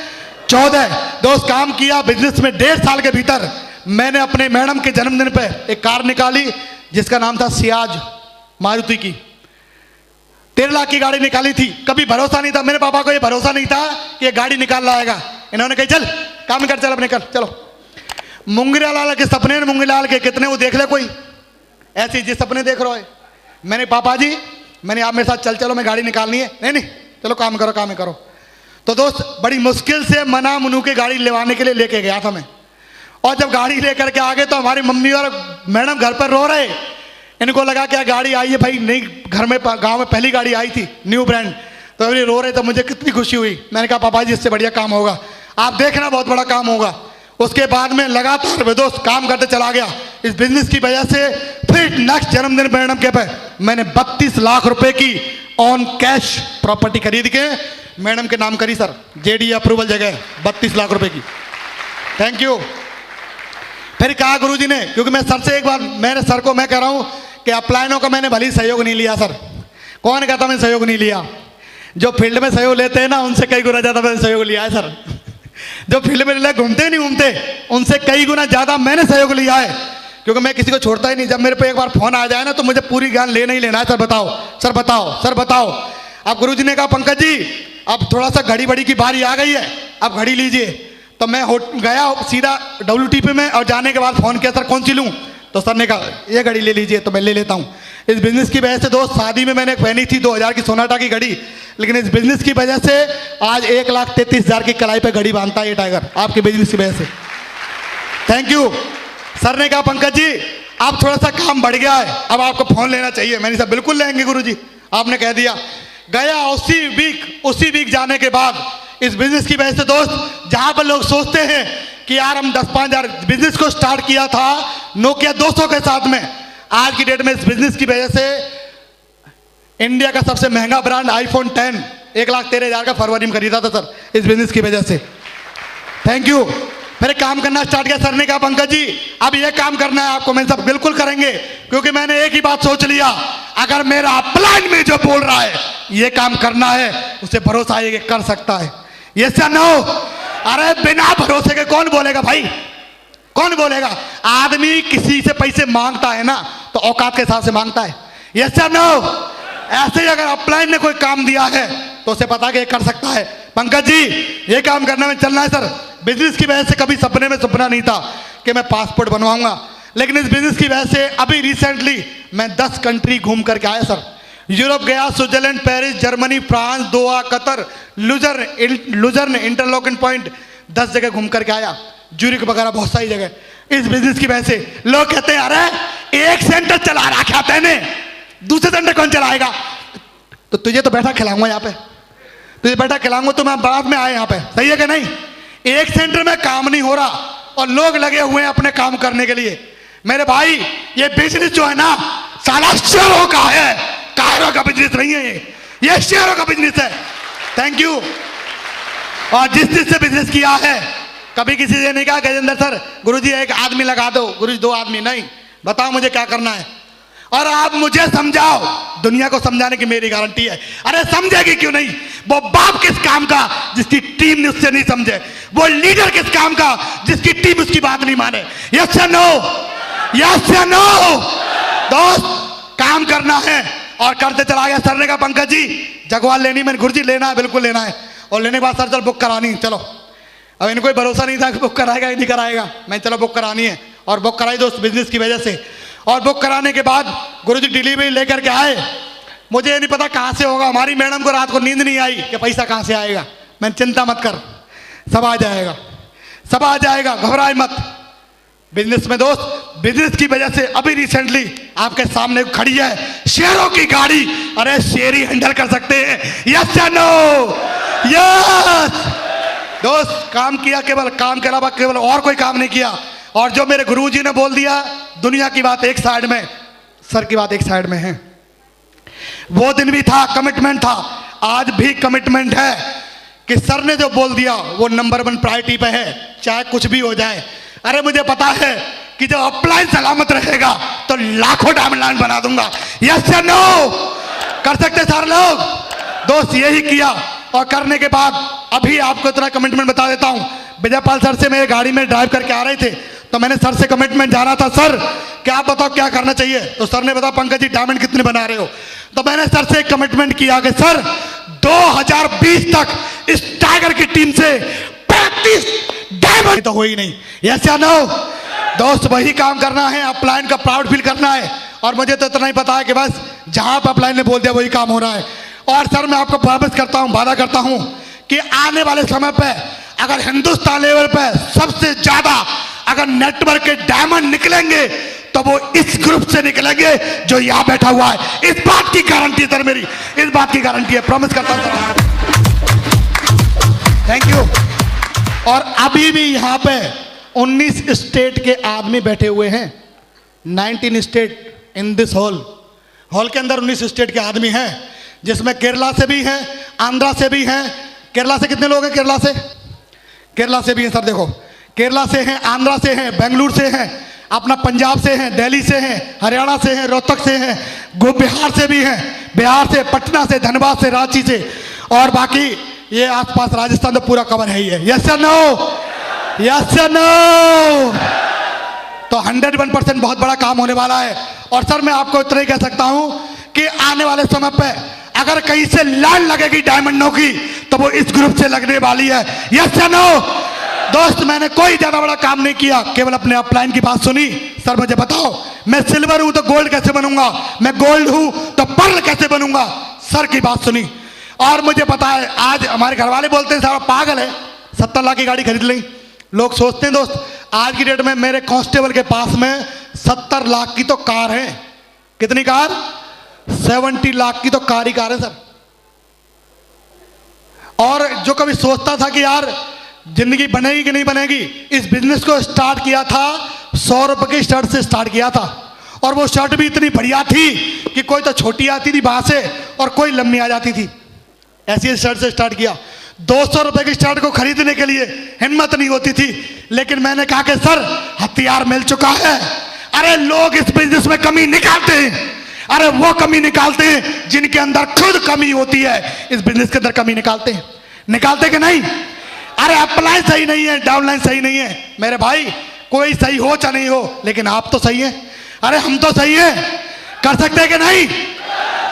14। दोस्त काम किया बिजनेस में 1.5 साल के भीतर मैंने अपने मैडम के जन्मदिन पे एक कार निकाली जिसका नाम था सियाज, मारुति की। 13 लाख की गाड़ी निकाली थी। कभी भरोसा नहीं था, मेरे पापा को ये भरोसा नहीं था कि ये गाड़ी निकाल लाएगा। इन्होंने कहा चल काम कर, चल अपने कर, चलो। मुंगेलाल के सपने, मुंगेलाल के कितने वो देख ले कोई, ऐसे जिस सपने देख रहे हो। मैंने पापा जी, मैंने आप मेरे साथ चल चलो, मैं गाड़ी निकालनी है। नहीं चलो काम करो, काम ही करो। तो दोस्त बड़ी मुश्किल से मना मनु के गाड़ी लेवाने के लिए लेके गया था मैं। और जब गाड़ी लेकर के आ गए तो हमारी मम्मी और मैडम घर पर रो रहे। इनको लगा क्या गाड़ी आई है भाई, नहीं घर में गांव में पहली गाड़ी आई थी न्यू ब्रांड। तो अभी रो रहे, तो मुझे कितनी खुशी हुई। मैंने कहा पापा जी इससे बढ़िया काम होगा, आप देखना बहुत बड़ा काम होगा। उसके बाद में लगातार दोस्त काम करते चला गया। इस बिजनेस की वजह से फिर नेक्स्ट जन्मदिन मैडम के पे मैंने 32 लाख रुपए की ऑन कैश प्रॉपर्टी खरीद के मैडम के नाम करी सर, जेडी अप्रूवल जगह 32 लाख रुपए की। Thank you. फिर कहा गुरुजी ने, क्योंकि मैं सर से एक बार, मैंने सर को मैं कह रहा हूं कि अपलाइनों का मैंने भली सहयोग नहीं लिया सर। कौन कहता मैंने सहयोग नहीं लिया? जो फील्ड में सहयोग लेते हैं ना उनसे कई गुना ज्यादा मैंने सहयोग लिया है सर। जो फील्ड में घूमते नहीं घूमते उनसे कई गुना ज्यादा मैंने सहयोग लिया है, क्योंकि मैं किसी को छोड़ता ही नहीं। जब मेरे पे एक बार फोन आ जाए ना तो मुझे पूरी ज्ञान लेना ही लेना है। सर बताओ, सर बताओ, सर बताओ। अब गुरुजी ने कहा पंकज जी अब थोड़ा सा घड़ी बड़ी की बारी आ गई है, अब घड़ी लीजिए। तो मैं गया सीधा WTP में और जाने के बाद फोन किया सर कौन सी लूँ? तो सर ने कहा ये घड़ी ले लीजिए। तो मैं ले लेता हूँ। इस बिजनेस की वजह से दोस्त शादी में मैंने पहनी थी 2000 की सोनाटा की घड़ी, लेकिन इस बिजनेस की वजह से आज 1,33,000 की कलाई पे घड़ी बांधता है ये टाइगर, आपके बिजनेस की वजह से। Thank you. सर ने कहा पंकज जी अब थोड़ा सा काम बढ़ गया है, अब आपको फोन लेना चाहिए। मैंने कहा बिल्कुल लेंगे गुरुजी, आपने कह दिया। गया उसी वीक जाने के बाद इस बिजनेस की वजह से दोस्त, जहां पर लोग सोचते हैं कि यार हम 10-5 हज़ार बिजनेस को स्टार्ट किया था नोकिया 200 के साथ में, आज की डेट में इस बिजनेस की वजह से इंडिया का सबसे महंगा ब्रांड आईफोन 10 1,13,000 का फरवरी में खरीदा था सर, इस बिजनेस की वजह से। Thank you. फिर काम करना स्टार्ट किया। सर ने कहा पंकज जी अब ये काम करना है आपको। मैंने सब बिल्कुल करेंगे, क्योंकि मैंने एक ही बात सोच लिया, अगर मेरा अपलाइन में जो बोल रहा है ये काम करना है, उसे भरोसा है कि कर सकता है। ये सर नो? अरे बिना भरोसे के कौन बोलेगा भाई, कौन बोलेगा? आदमी किसी से पैसे मांगता है ना तो औकात के हिसाब से मांगता है। ये सर नो? ऐसे ही अगर अपलाइन ने कोई काम दिया है तो उसे पता कि ये कर सकता है। पंकज जी ये काम करने में चलना है सर। बिजनेस की वजह से कभी सपने में सपना नहीं था कि मैं पासपोर्ट बनवाऊंगा, लेकिन इस बिजनेस की वजह से अभी रिसेंटली मैं 10 कंट्री घूम करके आया सर। यूरोप गया, स्विट्जरलैंड, पेरिस, जर्मनी, फ्रांस, दोहा, कतर, लुजर्न, इंटरलॉकिंग पॉइंट, 10 जगह घूम करके आया, ज्यूरिक वगैरह बहुत सारी जगह। इस बिजनेस की वजह से लोग कहते हैं अरे एक सेंटर चला रखा मैंने, दूसरे सेंटर कौन चलाएगा? तो तुझे तो बैठा खिलाऊंगा यहाँ पे, तुझे बैठा खिलाऊंगा तो मैं बाद में आए यहाँ पे, सही है कि नहीं? एक सेंटर में काम नहीं हो रहा और लोग लगे हुए हैं अपने काम करने के लिए। मेरे भाई ये बिजनेस जो है ना साला शेयरों का है, कायरों का बिजनेस नहीं है, ये शेयरों का बिजनेस है। Thank you. और जिससे बिजनेस किया है कभी किसी से नहीं कहा गजेंद्र सर गुरुजी एक आदमी लगा दो, गुरुजी 2 आदमी नहीं, बताओ मुझे क्या करना है और आप मुझे समझाओ। दुनिया को समझाने की मेरी गारंटी है। अरे समझेगी क्यों नहीं? वो बाप किस काम का जिसकी टीम ने उससे नहीं समझे, वो लीडर किस काम का जिसकी टीम उसकी बात नहीं माने। यस या नो? यस या नो? दोस्त काम करना है और करते चला गया। सर ने कहा पंकज जी जगवाल लेनी, मैंने गुरुजी लेना है, बिल्कुल लेना है। और लेने के बाद सर चल बुक करानी, चलो। अब इनको कोई भरोसा नहीं था कि बुक कराएगा या नहीं कराएगा, मैं चलो बुक करानी है और बुक कराई दोस्त बिजनेस की वजह से। और बुक कराने के बाद गुरुजी डिलीवरी लेकर के आए। मुझे नहीं पता कहाँ से होगा, हमारी मैडम को रात को नींद नहीं आई कि पैसा कहाँ से आएगा। मैंने चिंता मत कर, सब आ जाएगा, सब आ जाएगा, घबराए मत। बिजनेस में दोस्त, बिजनेस की वजह से अभी रिसेंटली आपके सामने खड़ी है शेरों की गाड़ी। अरे शेर ही हैंडल कर सकते हैं, यस या नो? यस दोस्त, काम किया, केवल काम के अलावा केवल और कोई काम नहीं किया। और जो मेरे गुरुजी ने बोल दिया, दुनिया की बात एक साइड में, सर की बात एक साइड में है। वो दिन भी था, कमिटमेंट था, आज भी कमिटमेंट है कि सर ने जो बोल दिया वो नंबर 1 प्रायोरिटी पे है, चाहे कुछ भी हो जाए। अरे मुझे पता है कि जब अपलाइन सलामत रहेगा तो लाखों डायमंड लाइन बना दूंगा, यस या नो? कर सकते सारे लोग? दोस्त यही किया और करने के बाद अभी आपको इतना कमिटमेंट बता देता हूं। विजयपाल सर से मेरे गाड़ी में ड्राइव करके आ रहे थे तो मैंने सर से कमिटमेंट जाना था, सर क्या आप बताओ क्या करना चाहिए? तो सर ने बताया पंकज जी डायमंड कितने बना रहे हो? तो मैंने सर से कमिटमेंट किया कि सर 2020 तक इस टाइगर की टीम से 35 डायमंड तो हो ही नहीं, यस या नो? दोस्त वही काम करना है, अपलाइन का प्राउड फील करना है। और मुझे तो इतना ही पता है कि बस जहां पर अपलाइन ने बोल दिया वही काम हो रहा है। और सर मैं आपको प्रॉमिस करता हूं, वादा करता हूं कि आने वाले समय पे अगर हिंदुस्तान लेवल पे सबसे ज्यादा अगर नेटवर्क के डायमंड निकलेंगे तो वो इस ग्रुप से निकलेंगे जो यहां बैठा हुआ है। इस बात की गारंटी है सर, मेरी इस बात की गारंटी है, प्रॉमिस करता हूं सर। Thank you. और अभी भी यहां पे 19 स्टेट के आदमी बैठे हुए हैं, 19 स्टेट इन दिस हॉल के अंदर 19 स्टेट के आदमी हैं, जिसमें केरला से भी हैं, आंध्रा से भी हैं। केरला से कितने लोग हैं? केरला से भी हैं सर, देखो केरला से हैं, आंध्रा से हैं, बेंगलुरु से हैं, अपना पंजाब से हैं, दिल्ली से हैं, हरियाणा से हैं, रोहतक से हैं, बिहार से भी हैं, बिहार से, पटना से, धनबाद से, रांची से, और बाकी ये आसपास राजस्थान तो पूरा कवर है ही है, यस या नो? यस या नो? तो 101% बहुत बड़ा काम होने वाला है। और सर मैं आपको इतना ही कह सकता हूं कि आने वाले समय पे अगर कहीं से लाइन लगेगी डायमंडों की तो वो इस ग्रुप से लगने वाली है, यस या नो? दोस्त मैंने कोई ज्यादा बड़ा काम नहीं किया, केवल अपने अपलाइन की बात सुनी। सर मुझे बताओ मैं सिल्वर हूं तो गोल्ड कैसे बनूंगा, मैं गोल्ड हूं तो पर्ल कैसे बनूंगा? सर की बात सुनी। और मुझे पता है आज हमारे घर वाले बोलते हैं सारा पागल है, 70 लाख की गाड़ी खरीद ली। लोग सोचते हैं दोस्त आज की डेट में मेरे कांस्टेबल के पास में 70 लाख की तो कार है। कितनी कार? 70 लाख की तो कार ही कार है सर। और जो कभी सोचता था कि यार जिंदगी बनेगी कि नहीं बनेगी, इस बिजनेस को स्टार्ट किया था 100 रुपए की शर्ट से स्टार्ट किया था। और वो शर्ट भी इतनी बढ़िया थी कि कोई तो छोटी आती थी बाहर से और कोई लंबी आ जाती थी। ऐसी शर्ट से स्टार्ट किया। 200 रुपए की शर्ट को खरीदने के लिए हिम्मत नहीं होती थी, लेकिन मैंने कहा कि सर हथियार मिल चुका है। अरे लोग इस बिजनेस में कमी निकालते हैं, अरे वो कमी निकालते हैं जिनके अंदर खुद कमी होती है, इस बिजनेस के अंदर कमी निकालते हैं। निकालते कि नहीं? अरे अपलाइन सही नहीं है, डाउनलाइन सही नहीं है, मेरे भाई कोई सही हो चाहे नहीं हो, लेकिन आप तो सही हैं। अरे हम तो सही हैं, कर सकते हैं कि नहीं?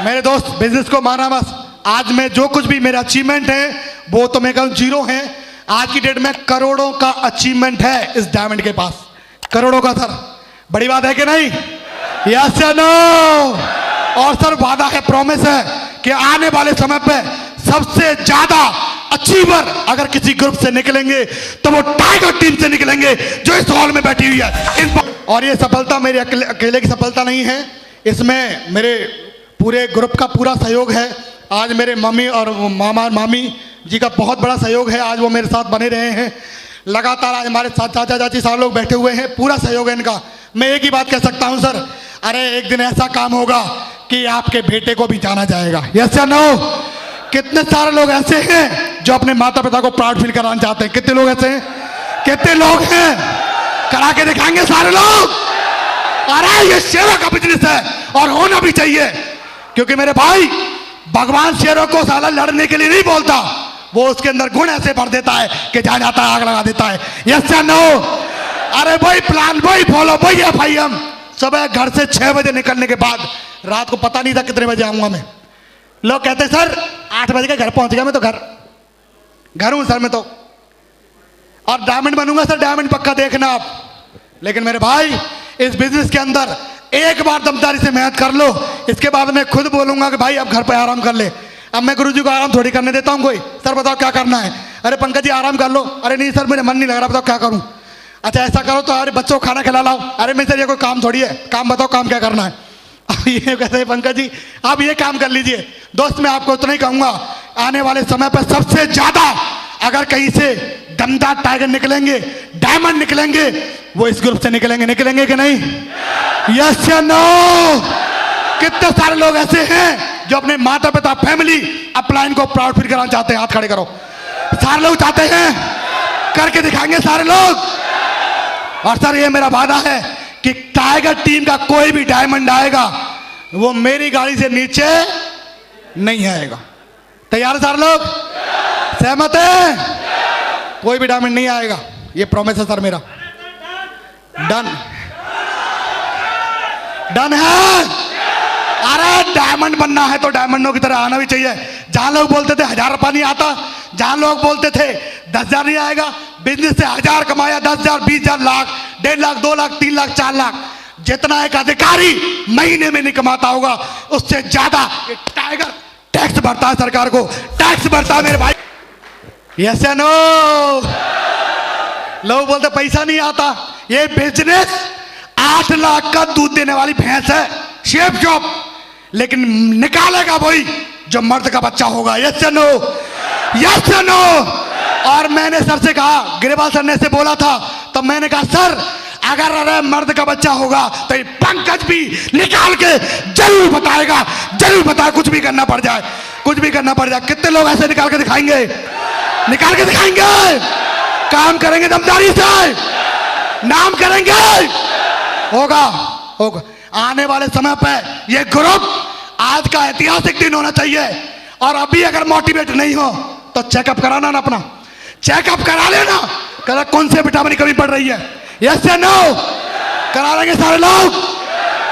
मेरे दोस्त बिजनेस को माना बस। आज में जो कुछ भी मेरा अचीवमेंट है वो तो मैं कहूँ 0 है। आज की डेट में करोड़ों का अचीवमेंट है इस डायमंड के पास, करोड़ों का सर। बड़ी बात है कि नहीं? यस या नो? और सर वादा है, प्रॉमिस है कि आने वाले समय पे सबसे ज्यादा अचीवर अगर किसी ग्रुप से निकलेंगे तो वो टाइगर टीम से निकलेंगे जो इस हॉल में बैठी हुई है। और ये सफलता मेरी अकेले की सफलता नहीं है, इसमें मेरे पूरे ग्रुप का पूरा सहयोग है। आज मेरे मम्मी और मामा मामी जी का बहुत बड़ा सहयोग है, आज वो मेरे साथ बने रहे हैं लगातार। आज हमारे साथ चाचा चाची सारे लोग बैठे हुए हैं, पूरा सहयोग है इनका। मैं एक ही बात कह सकता हूं सर, अरे एक दिन ऐसा काम होगा कि आपके बेटे को भी जाना जाएगा, यस या नो? कितने सारे लोग ऐसे हैं जो अपने माता पिता को प्राउड फील कराना चाहते हैं? कितने लोग ऐसे हैं? कितने लोग हैं? करा के दिखाएंगे सारे लोग। अरे ये शेरों का बिजनेस है और होना भी चाहिए, क्योंकि मेरे भाई भगवान शेरों को साला लड़ने के लिए नहीं बोलता, वो उसके अंदर गुण ऐसे भर देता है कि जा जाता है, आग लगा देता है, यस या नो? अरे वही प्लान, वही फॉलो, वही FIM। सुबह घर से 6 बजे निकलने के बाद रात को पता नहीं था कितने बजे आऊंगा मैं। लोग कहते सर 8 बजे के घर पहुंच गया मैं तो घर हूं सर मैं तो, और डायमंड बनूंगा सर, डायमंड पक्का देखना आप। लेकिन मेरे भाई इस बिजनेस के अंदर एक बार दमदारी से मेहनत कर लो, इसके बाद मैं खुद बोलूंगा कि भाई अब घर पे आराम कर ले। अब मैं गुरुजी को आराम थोड़ी करने देता हूँ कोई। सर बताओ क्या करना है? अरे पंकज जी आराम कर लो। अरे नहीं सर मेरे मन नहीं लग रहा, बताओ क्या करूँ? अच्छा ऐसा करो तो अरे बच्चों को खाना खिला लाओ। अरे मैं सर ये कोई काम थोड़ी है, काम बताओ काम क्या करना है? अब ये कहते हैं पंकज जी आप ये काम कर लीजिए। दोस्त मैं आपको उतना ही कहूँगा, आने वाले समय पर सबसे ज्यादा अगर कहीं से दमदार टाइगर निकलेंगे, डायमंड निकलेंगे, वो इस ग्रुप से निकलेंगे। निकलेंगे कि नहीं? यस या नो? कितने सारे लोग ऐसे हैं जो अपने माता पिता फैमिली अपलाइन को प्राउड फील कराना चाहते हैं? हाथ खड़े करो। सारे लोग चाहते हैं, करके दिखाएंगे सारे लोग। और सर ये मेरा वादा है कि टाइगर टीम का कोई भी डायमंड आएगा वो मेरी गाड़ी से नीचे नहीं आएगा। तैयार है सारे लोग? सहमत है? कोई भी डायमंड नहीं आएगा, ये प्रॉमिस है सर मेरा। डन? डन है? अरे डायमंड बनना है तो डायमंडों की तरह आना भी चाहिए। जहां लोग बोलते थे 1000 रुपया नहीं आता, जहां लोग बोलते थे 10,000 नहीं आएगा, बिजनेस से 1000 कमाया, 10,000, 20,000, लाख, 1.5 लाख, 2 लाख, 3 लाख, 4 लाख, जितना एक अधिकारी महीने में नहीं कमाता होगा उससे ज्यादा टाइगर टैक्स भरता है सरकार को, टैक्स भरता है मेरे भाई। यस या नो? लोग बोलते पैसा नहीं आता। ये बिजनेस 8 लाख का दूध देने वाली भैंस है, शेफ जॉब, लेकिन निकालेगा वही जो मर्द का बच्चा होगा। यस या नो? यस या नो? और मैंने सर से कहा, गिरिबाल सर ने से बोला था, तो मैंने कहा सर अगर अरे मर्द का बच्चा होगा तो ये पंकज भी निकाल के जरूर बताएगा, जरूर बताए, कुछ भी करना पड़ जाए, कुछ भी करना पड़ जाए। कितने लोग ऐसे निकाल के दिखाएंगे? निकाल के दिखाएंगे, काम करेंगे दमदारी से, नाम करेंगे, होगा होगा। आने वाले समय पे ये ग्रुप आज का ऐतिहासिक दिन होना चाहिए। और अभी अगर मोटिवेट नहीं हो तो चेकअप कराना ना, अपना चेकअप करा लेना, कल कौन से विटामिन की कमी पड़ रही है। यस या नो? करा लेंगे सारे लोग,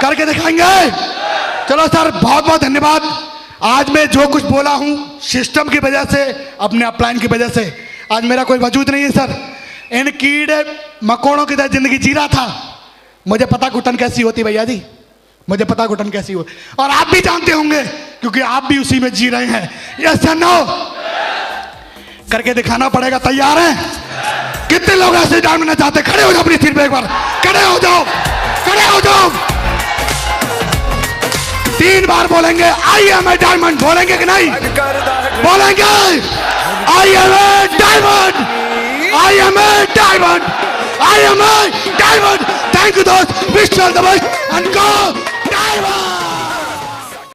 करके दिखाएंगे। चलो सर बहुत बहुत धन्यवाद। आज मैं जो कुछ बोला हूं सिस्टम की वजह से, अपने अपलाइन की वजह से, आज मेरा कोई वजूद नहीं है सर। इन कीड़े मकोड़ों की तरह जिंदगी जी रहा था। मुझे पता घुटन कैसी होती भैया जी, मुझे पता घुटन कैसी हो, और आप भी जानते होंगे क्योंकि आप भी उसी में जी रहे हैं। यस या नो? करके दिखाना पड़ेगा। तैयार हैं? कितने लोग ऐसे डायमंड चाहते? खड़े हो जाओ अपनी सीट पे, एक बार खड़े हो जाओ, खड़े हो जाओ। 3 बार बोलेंगे आई एम ए डायमंड, बोलेंगे कि नहीं? बोलेंगे I am a diamond, I am a diamond, I am a diamond. Thank you दोस्त, wish you all the best and go diamond.